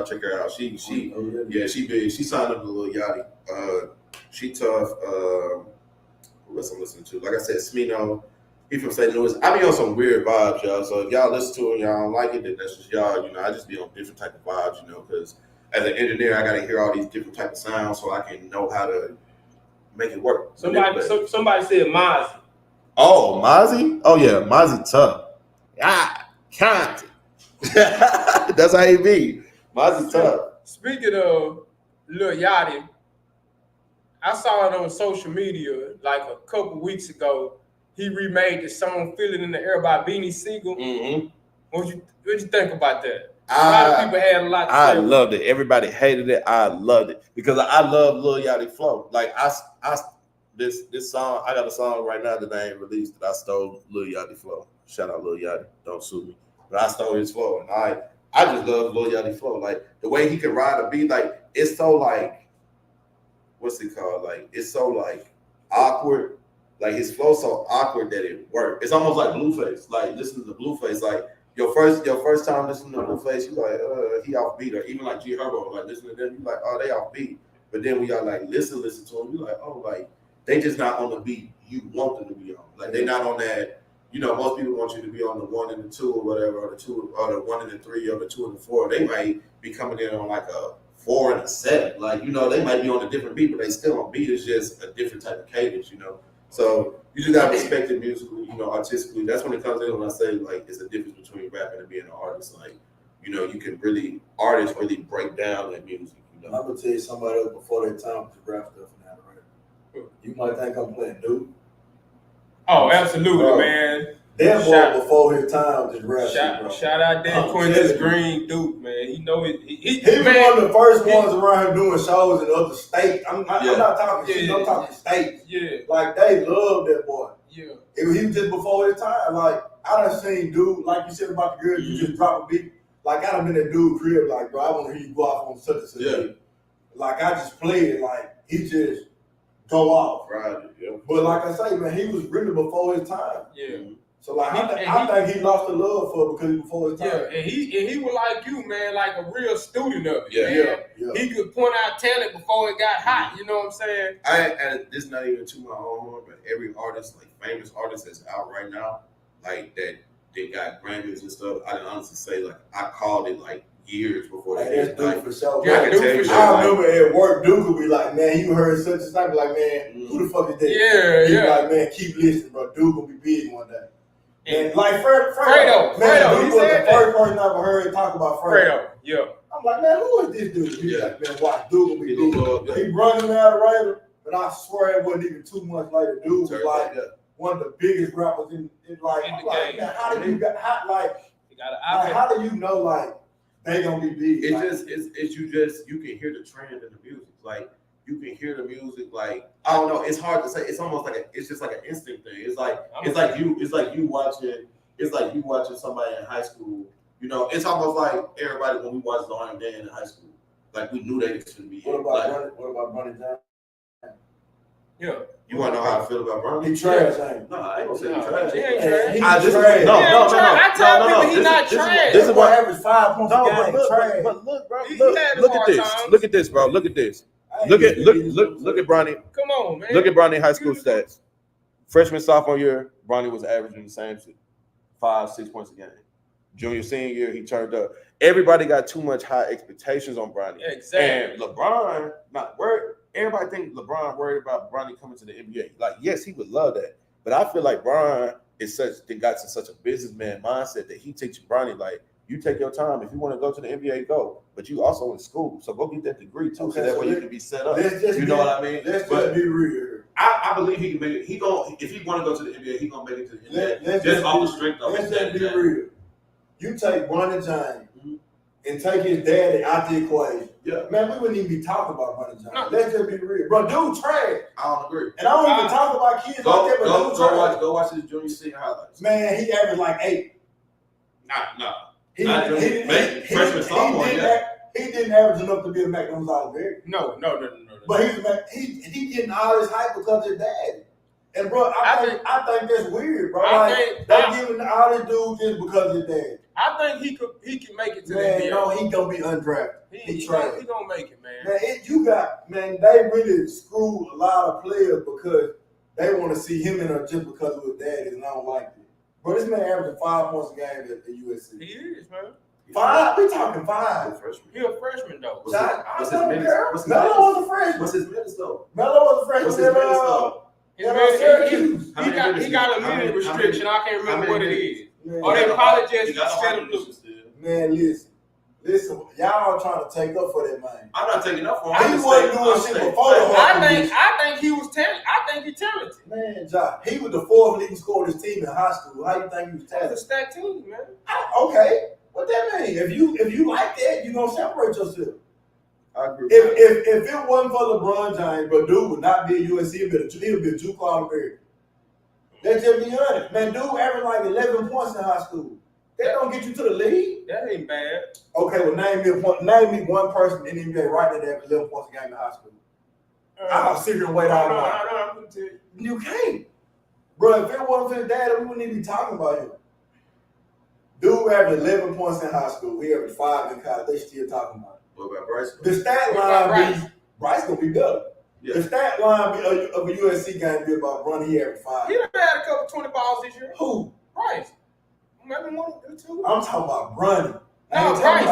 S6: check her out. She big. She signed up to Lil Yachty. She tough. Who else I'm listening to? Like I said, Smino. He from St. Louis. I be on some weird vibes, y'all. So if y'all listen to him, y'all don't like it, then that's just y'all. I just be on different type of vibes, because as an engineer, I got to hear all these different type of sounds so I can know how to make it work.
S4: Somebody said Mozzie.
S6: Oh, Mozzie? Oh yeah, Mozzie tough. Can't. That's how he be. Mozzie tough.
S4: Speaking of Lil Yachty, I saw it on social media like a couple weeks ago. He remade the song "Feeling in the Air" by Beanie Siegel.
S6: Mm-hmm.
S4: What you think about that? A lot of people had a lot to say.
S6: I loved it. Everybody hated it. I loved it because I love Lil Yachty flow. Like this song, I got a song right now that I ain't released that I stole Lil Yachty flow. Shout out Lil Yachty. Don't sue me. But I stole his flow, and I just love Lil Yachty flow. Like the way he can ride a beat, like it's so like, what's it called? Like it's so like awkward. Like his flow so awkward that it worked. It's almost like Blueface. Like listen to Blueface. Like your first time listening to Blueface, you like he off beat, or even like G Herbo, like listening to them, you like, oh, they off beat. But then when y'all like listen to them, you like, oh, like they just not on the beat you want them to be on. Like they not on that. Most people want you to be on the 1 and the 2 or whatever, or the 2 or the 1 and the 3 or the 2 and the 4. They might be coming in on like a
S3: 4 and a 7. Like, you know, they might be on a different beat, but they still on beat. It's just a different type of cadence, you know. So you just gotta respect it musically, you know, artistically. That's when it comes in when I say like it's a difference between rapping and being an artist. Like, you know, you can really artists really break down that music. You know?
S5: I'm gonna tell you somebody else before their time to rap stuff now, right? You might think I'm playing dude.
S4: Oh, absolutely,
S5: Bro.
S4: man.
S5: That boy before his time just rap shit, bro.
S4: Shout out Dan Quintus Green, Duke, man. He know it. He
S5: was one of the first ones around here doing shows in other states. I'm not talking shit. I'm talking states.
S4: Yeah.
S5: Like, they love that boy.
S4: Yeah.
S5: He was just before his time. Like, I done seen dude, like you said about the girl, you just drop a beat. Like, I done been at dude's crib, like, bro, I want to hear you go off on such and such.
S3: Yeah.
S5: Like, I just play it, like, he just go off.
S3: Right. Yeah.
S5: But like I say, man, he was really before his time.
S4: Yeah.
S5: So like, I think he lost the love for it because he before his time.
S4: Yeah, and he was like you, man, like a real student of it.
S3: Yeah.
S4: Man.
S5: Yeah.
S4: He could point out talent before it got hot. You know what I'm saying?
S3: And this is not even to my own horn, but every artist, like famous artist that's out right now, like that they got Grammys and stuff. I can honestly say, like, I called it like years before
S5: Like,
S3: they
S5: that's
S3: hit.
S5: Duke
S3: Like,
S5: for sure.
S4: Yeah,
S3: I can
S4: Duke
S3: tell
S4: for
S3: you,
S4: sure.
S5: I
S3: like,
S5: remember at work, Duke would be like, man, you heard such and such. I'd be like, man, who the fuck is that?
S4: Yeah,
S5: He'd
S4: yeah.
S5: be like, man, keep listening, bro. Duke gonna be big one day.
S4: And
S5: And like
S4: Fredo,
S5: man,
S4: he
S5: Duke was
S4: said
S5: the
S4: that.
S5: first person I ever heard talk about Fredo.
S4: Fredo, yeah.
S5: I'm like, man, who is this dude? He's
S3: Yeah.
S5: like, man, watch, Duke gonna be
S3: He gonna
S5: big.
S3: blow up, yeah.
S5: He running out of Raider, but I swear it wasn't even 2 months later. Dude was
S3: Turn
S5: like
S3: that.
S5: one of the biggest rappers in like,
S4: In
S5: I'm
S4: the
S5: like,
S4: game.
S5: man, how do you got
S4: He got an
S5: like, how do you know like they gonna be big?
S3: It's
S5: like,
S3: just you can hear the trend in the music. Like, you can hear the music. Like, I don't know. It's hard to say. It's almost like it's just like an instinct thing. It's like you watching somebody in high school. You know, it's almost like everybody when we watched Lion Dan in high school. Like, we knew they was gonna be.
S5: what
S3: like,
S5: about Bunny Johnson?
S4: Yeah.
S3: you want to know how I feel about Bronny?
S5: He trash, ain't he?
S3: No, I ain't gonna say
S4: No,
S3: he trash.
S4: he ain't
S5: Hey,
S4: trash.
S5: he
S3: I just
S5: trash.
S3: no.
S4: I tell people he's not
S3: This is-
S4: trash.
S3: This is
S5: Boy
S3: what.
S5: average 5 points
S6: No,
S5: a game. Trash.
S6: but look, bro.
S4: He
S6: Look,
S4: had
S6: look
S4: hard
S6: at this.
S4: times.
S6: Look at this, bro. Look at this.
S5: I ain't
S6: Look at
S5: even
S6: look at Bronny.
S4: Come on, man.
S6: Look at Bronny high school stats. Freshman, sophomore year, Bronny was averaging the same shit, 5-6 points a game. Junior, senior year, he turned up. Everybody got too much high expectations on Bronny.
S4: Exactly.
S6: And LeBron, not worried. Everybody think LeBron worried about Bronny coming to the NBA. Like, yes, he would love that, but I feel like Bron got to such a businessman mindset that he teaches Bronny, like, you take your time. If you want to go to the NBA, go. But you also in school, so go get that degree too,
S5: Okay,
S6: so that
S5: so
S6: way you can be set up.
S5: Let's just
S6: You know what I mean?
S5: Let's
S6: But
S5: just be real here.
S3: I believe he can make it. If he want to go to the NBA, he gonna make it to the NBA.
S5: Let's
S3: Just off the
S5: be-
S3: strength of
S5: Let's
S3: his
S5: just be
S3: dad.
S5: real. You take Bronny James and take his daddy out the equation.
S3: Yeah,
S5: Man, we wouldn't even be talking about Bronny James.
S4: No.
S5: Let's just be real. Bro, dude trash.
S3: I don't agree.
S5: And I don't even talk about kids
S3: Go,
S5: like that, but
S3: go,
S5: dude
S3: go
S5: trash.
S3: watch his junior senior highlights.
S5: Man, he averaged like 8.
S3: Nah.
S5: He
S3: Not junior, freshman, sophomore, yeah.
S5: He didn't average enough to be a McDonald's All-American.
S4: No.
S5: But he getting all this hype because of his daddy. And bro, I think that's weird, bro.
S4: I
S5: Like,
S4: think-
S5: they giving all this dude just because of his daddy.
S4: I think he can make it to the
S5: Man,
S4: NBA.
S5: no, he gonna be undrafted.
S4: He
S5: trash.
S4: gonna make it, man.
S5: Man, they really screwed a lot of players because they want to see him in there just because of his daddy, and I don't like it. But this man averaging 5 points a game at the USC.
S4: He is, man.
S5: 5? We talking 5.
S3: Freshman.
S4: He a freshman though.
S3: What's his- what's his
S5: I don't
S3: minutes?
S5: care.
S3: What's his
S5: Melo
S3: minutes?
S5: was a freshman.
S3: What's his minutes though?
S5: Melo was a freshman.
S3: What's his minutes though?
S4: His
S5: Yeah,
S4: man,
S5: Syracuse.
S3: How many
S4: he got a
S3: minutes?
S4: minute
S3: How
S4: restriction. I can't
S3: how
S4: remember
S3: many
S4: what it
S3: minutes?
S4: is.
S5: Man,
S4: Or they probably just
S3: He got
S4: set
S3: no
S4: him
S3: minutes
S4: loose.
S3: still.
S5: man, listen, y'all trying to take up for that man.
S3: I'm not taking up for him.
S5: He
S3: I'm just
S5: wasn't
S3: saying-
S5: doing
S3: I'm
S5: shit
S3: saying-
S5: before the
S4: I think he was talented. I think he's talented.
S5: Man, Josh, he was the 4th leading scorer of his team in high school. How you think he was
S4: It's a
S5: talented?
S4: stacked team, man.
S5: Okay, what that mean? If you like that, you gonna separate yourself.
S6: I agree.
S5: If it wasn't for LeBron James, but dude would not be at USC. He'd be a Duke All-American. Let's just be honest, man. Dude averaged like 11 points in high school. That don't get you to the league.
S4: That ain't bad.
S5: Okay, well name me one person in the NBA right now that averaged 11 points a game in high school. I'll sit here and wait all night.
S4: I'm gonna tell you.
S5: You can't, bro. If it wasn't for his dad, we wouldn't even be talking about him. Dude averaged 11 points in high school. We averaged 5 in college. They still talking about it.
S3: What about Bryce?
S5: The stat
S4: What about
S5: line, Bryce gonna be better.
S3: Yeah.
S5: The stat line of a USC game be about Bronny. He averaged 5.
S4: He done had a couple 20 balls this year.
S5: Who?
S4: Right. Maybe 1 or 2.
S5: I'm talking about Bronny. No, Bryce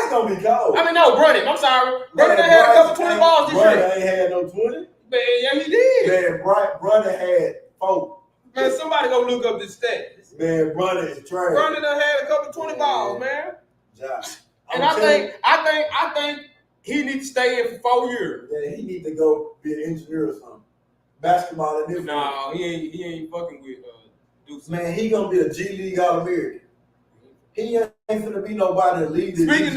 S5: gonna be cold.
S4: I mean, no, Brunny. I'm sorry. Brunny done had a couple 20 balls this year.
S5: Brunny ain't had no 20.
S4: Man, yeah, he did.
S5: Man, Brunny had 4.
S4: Man, somebody go look up the stats.
S5: Man, Brunny is trash.
S4: Brunny done had a couple 20 balls, man.
S5: Josh.
S4: And I think he needs to stay in for 4 years.
S5: Yeah, he need to go be an engineer or something. Basketball and this.
S4: No, he ain't fucking with DUSSE.
S5: Man, he gonna be a G League All-American. He ain't finna be nobody to lead the league.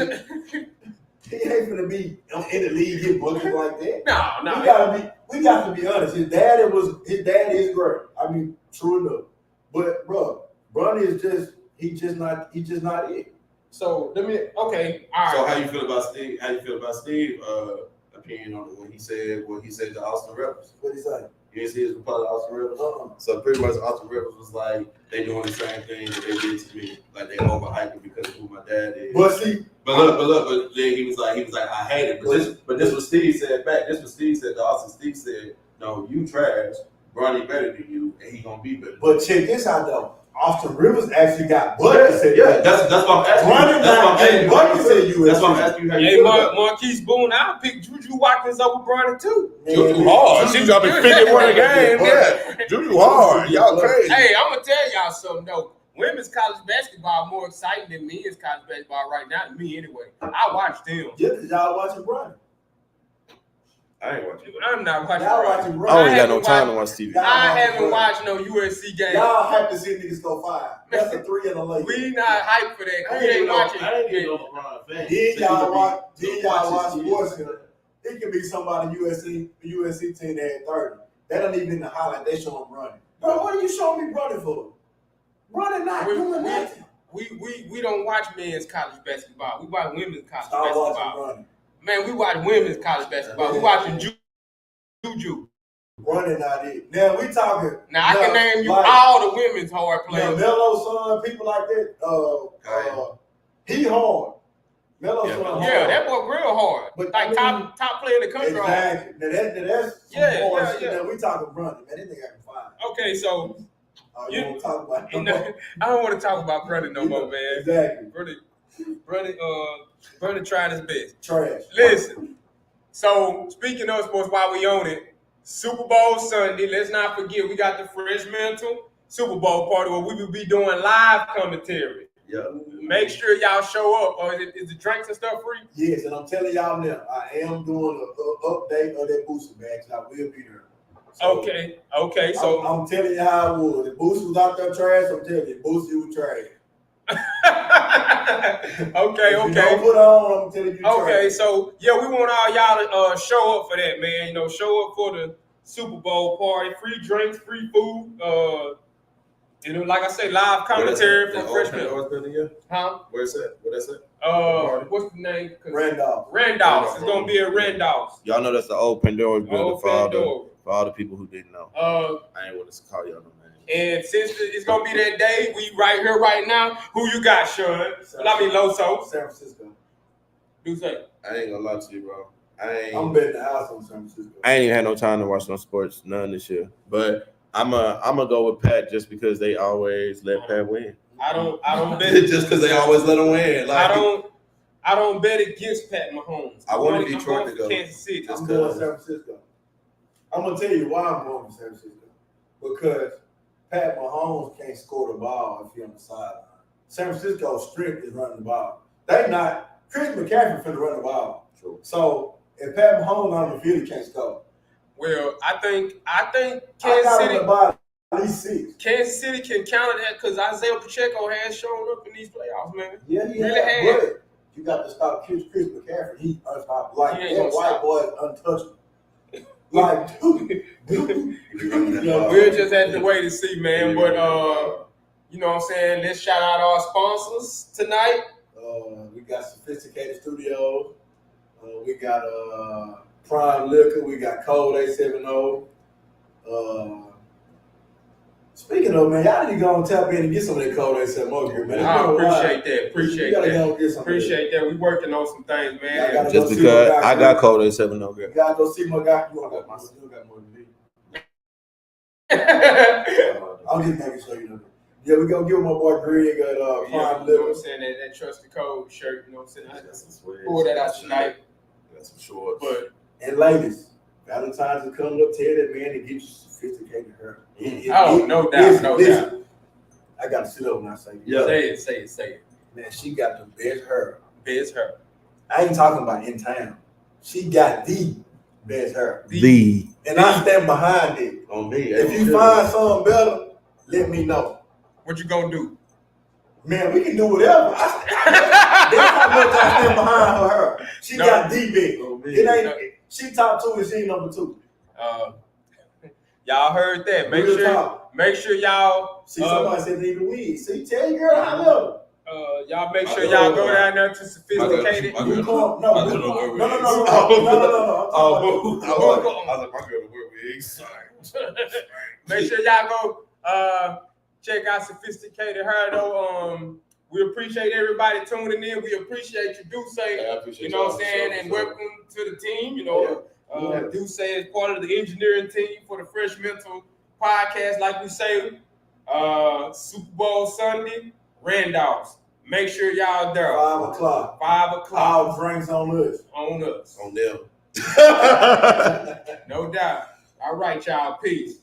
S5: He ain't finna be in the league getting buckets like that.
S4: No.
S5: We got to be honest. His dad is great. I mean, true enough. But bro, Bronny is just not it.
S4: So all right.
S3: So how you feel about Steve? How you feel about Steve? Opinion on what he said to Austin Rebels?
S5: What he say?
S3: You didn't see his reply to Austin Rebels? So pretty much Austin Rebels was like, they doing the same thing that they did to me. Like they overhyping because of who my dad is.
S5: But see,
S3: but then he was like, I hate it. But this was Steve said back. This was Steve said to Austin. Steve said, no, you trash. Bronny better than you, and he gonna be better.
S5: But check this out though. Austin Rivers actually got buckets.
S3: Yeah, that's what I'm asking. That's what I'm asking. That's what I'm asking you.
S4: Hey, Marquise Boone, I'll pick Juju Watkins over Bronny too.
S6: Juju hard. She dropping 51 a game. Yeah, Juju hard. Y'all crazy.
S4: Hey, I'm gonna tell y'all something though. Women's college basketball more exciting than men's college basketball right now. To me, anyway. I watch them.
S5: Yeah, because y'all watching Bronny.
S3: I ain't watching.
S4: I'm not watching.
S5: Y'all watching Bronny.
S6: I ain't got no time to watch TV.
S4: I haven't watched no USC game.
S5: Y'all have to see niggas go 5. That's a 3 in the lake.
S4: We not hyped for that. We ain't watching.
S3: I ain't even no LeBron fan.
S5: Then y'all watch sports. It could be somebody USC team that had 30. That don't even in the highlight. They show him running. Bro, what are you showing me running for? Running not doing nothing.
S4: We don't watch men's college basketball. We watch women's college
S5: Start
S4: basketball.
S5: watching running.
S4: Man, we watch women's college basketball. We watching Juju.
S5: Running not it. Now we talking.
S4: Now I can name you all the women's hard players.
S5: Melo's son, people like that. He hard. Melo's son hard.
S4: Yeah, that boy real hard.
S5: But
S4: like top player in the country.
S5: Exactly. Now that's some hard shit. Now we talking running. Man, this nigga got 5.
S4: Okay, so
S5: you don't talk about
S4: I don't want to talk about Brunny no more, man.
S5: Exactly.
S4: Brunny tried his best.
S5: Trash.
S4: Listen. So speaking of sports, while we own it, Super Bowl Sunday. Let's not forget we got the Phresh Mental Super Bowl party where we will be doing live commentary.
S3: Yeah.
S4: Make sure y'all show up. Or is the drinks and stuff free?
S5: Yes, and I'm telling y'all now, I am doing an update of that booster badge. I will be there. So
S4: Okay. So
S5: I'm telling you how it was. The booster was out there trash. I'm telling you, booster was trash.
S4: Okay.
S5: If you don't put on, I'm telling you.
S4: Okay, so yeah, we want all y'all to show up for that, man. You know, show up for the Super Bowl party. Free drinks, free food. Like I say, live commentary from freshmen. Huh?
S3: Where's that? What that's it?
S4: What's the name?
S5: Randolph.
S4: It's gonna be at Randolph's.
S6: Y'all know that's the old Pandora's building
S4: Pandora.
S6: for all the people who didn't know.
S3: I ain't want to call y'all no name.
S4: And since it's gonna be that day, we right here, right now. Who you got, Sean? Loso.
S5: San Francisco.
S4: DUSSE.
S3: I ain't gonna lie to you, bro.
S5: I'm betting the house on San Francisco.
S6: I ain't even had no time to watch no sports, none this year. But I'm gonna go with Pat just because they always let Pat win.
S4: I don't bet
S3: just because they always let him win. Like,
S4: I don't bet against Pat Mahomes.
S3: I want Detroit to go.
S4: Kansas City.
S5: I'm going to San Francisco. I'm gonna tell you why I'm going to San Francisco. Because Pat Mahomes can't score the ball if he's on the sideline. San Francisco's strength is running the ball. They not. Chris McCaffrey finna run the ball.
S3: True.
S5: So if Pat Mahomes on the field, he can't score.
S4: Well, I think Kansas City.
S5: At least 6.
S4: Kansas City can counter that because Isaiah Pacheco has shown up in these playoffs, man.
S5: Yeah, he
S4: really
S5: has. But you got to stop Chris McCaffrey. He's unstoppable. Like that white boy is untouchable. Like, dude.
S4: We'll just have to wait and see, man. But you know what I'm saying? Let's shout out our sponsors tonight.
S5: We got Sophisticated Studios. We got Prime Liquor. We got Code 870. Speaking of, man, y'all need to go and tap in and get some of that Code 870 here, man.
S4: I appreciate that.
S5: Appreciate that.
S4: We working on some things, man.
S6: Just because I got Code 870.
S5: You gotta go see my guy. You got more than me. I'm just making sure you know. Yeah, we gonna give my boy Greg at
S4: Yeah,
S5: Prime
S4: you know what I'm
S5: Liquor.
S4: saying? That Trusted Code shirt, you know what I'm saying?
S3: Got some sweats.
S4: Pull that out tonight.
S3: Got some shorts.
S4: But
S5: And ladies, Valentine's is coming up. Tell that man to get you sophisticated hair.
S4: no doubt.
S5: I gotta sit up when I say this.
S3: Yeah.
S4: Say it.
S5: Man, she got the best hair.
S4: Best her.
S5: I ain't talking about in town. She got the best hair. And I stand behind it.
S3: On me.
S5: If you find something better, let me know.
S4: What you gonna do?
S5: Man, we can do whatever. That's how much I stand behind her hair. She got the best.
S3: On me.
S5: It ain't. She top 2 and she number 2.
S4: Y'all heard that. Make sure y'all
S5: See, somebody said need a wig. See, tell your girl I love her.
S4: y'all make sure y'all go down there to Sophisticated.
S5: No.
S3: I was like, my girl to wear wigs.
S4: Make sure y'all go check out Sophisticated Hair though. We appreciate everybody tuning in. We appreciate you, DUSSE.
S3: I appreciate
S4: You know what I'm
S3: y'all.
S4: saying? And welcome to the team. You know, DUSSE is part of the engineering team for the Phresh Mental podcast. Like we say, Super Bowl Sunday, Randolph's. Make sure y'all there.
S5: 5 o'clock.
S4: 5 o'clock.
S5: All drinks on us.
S4: On us.
S3: On them.
S4: No doubt. All right, y'all. Peace.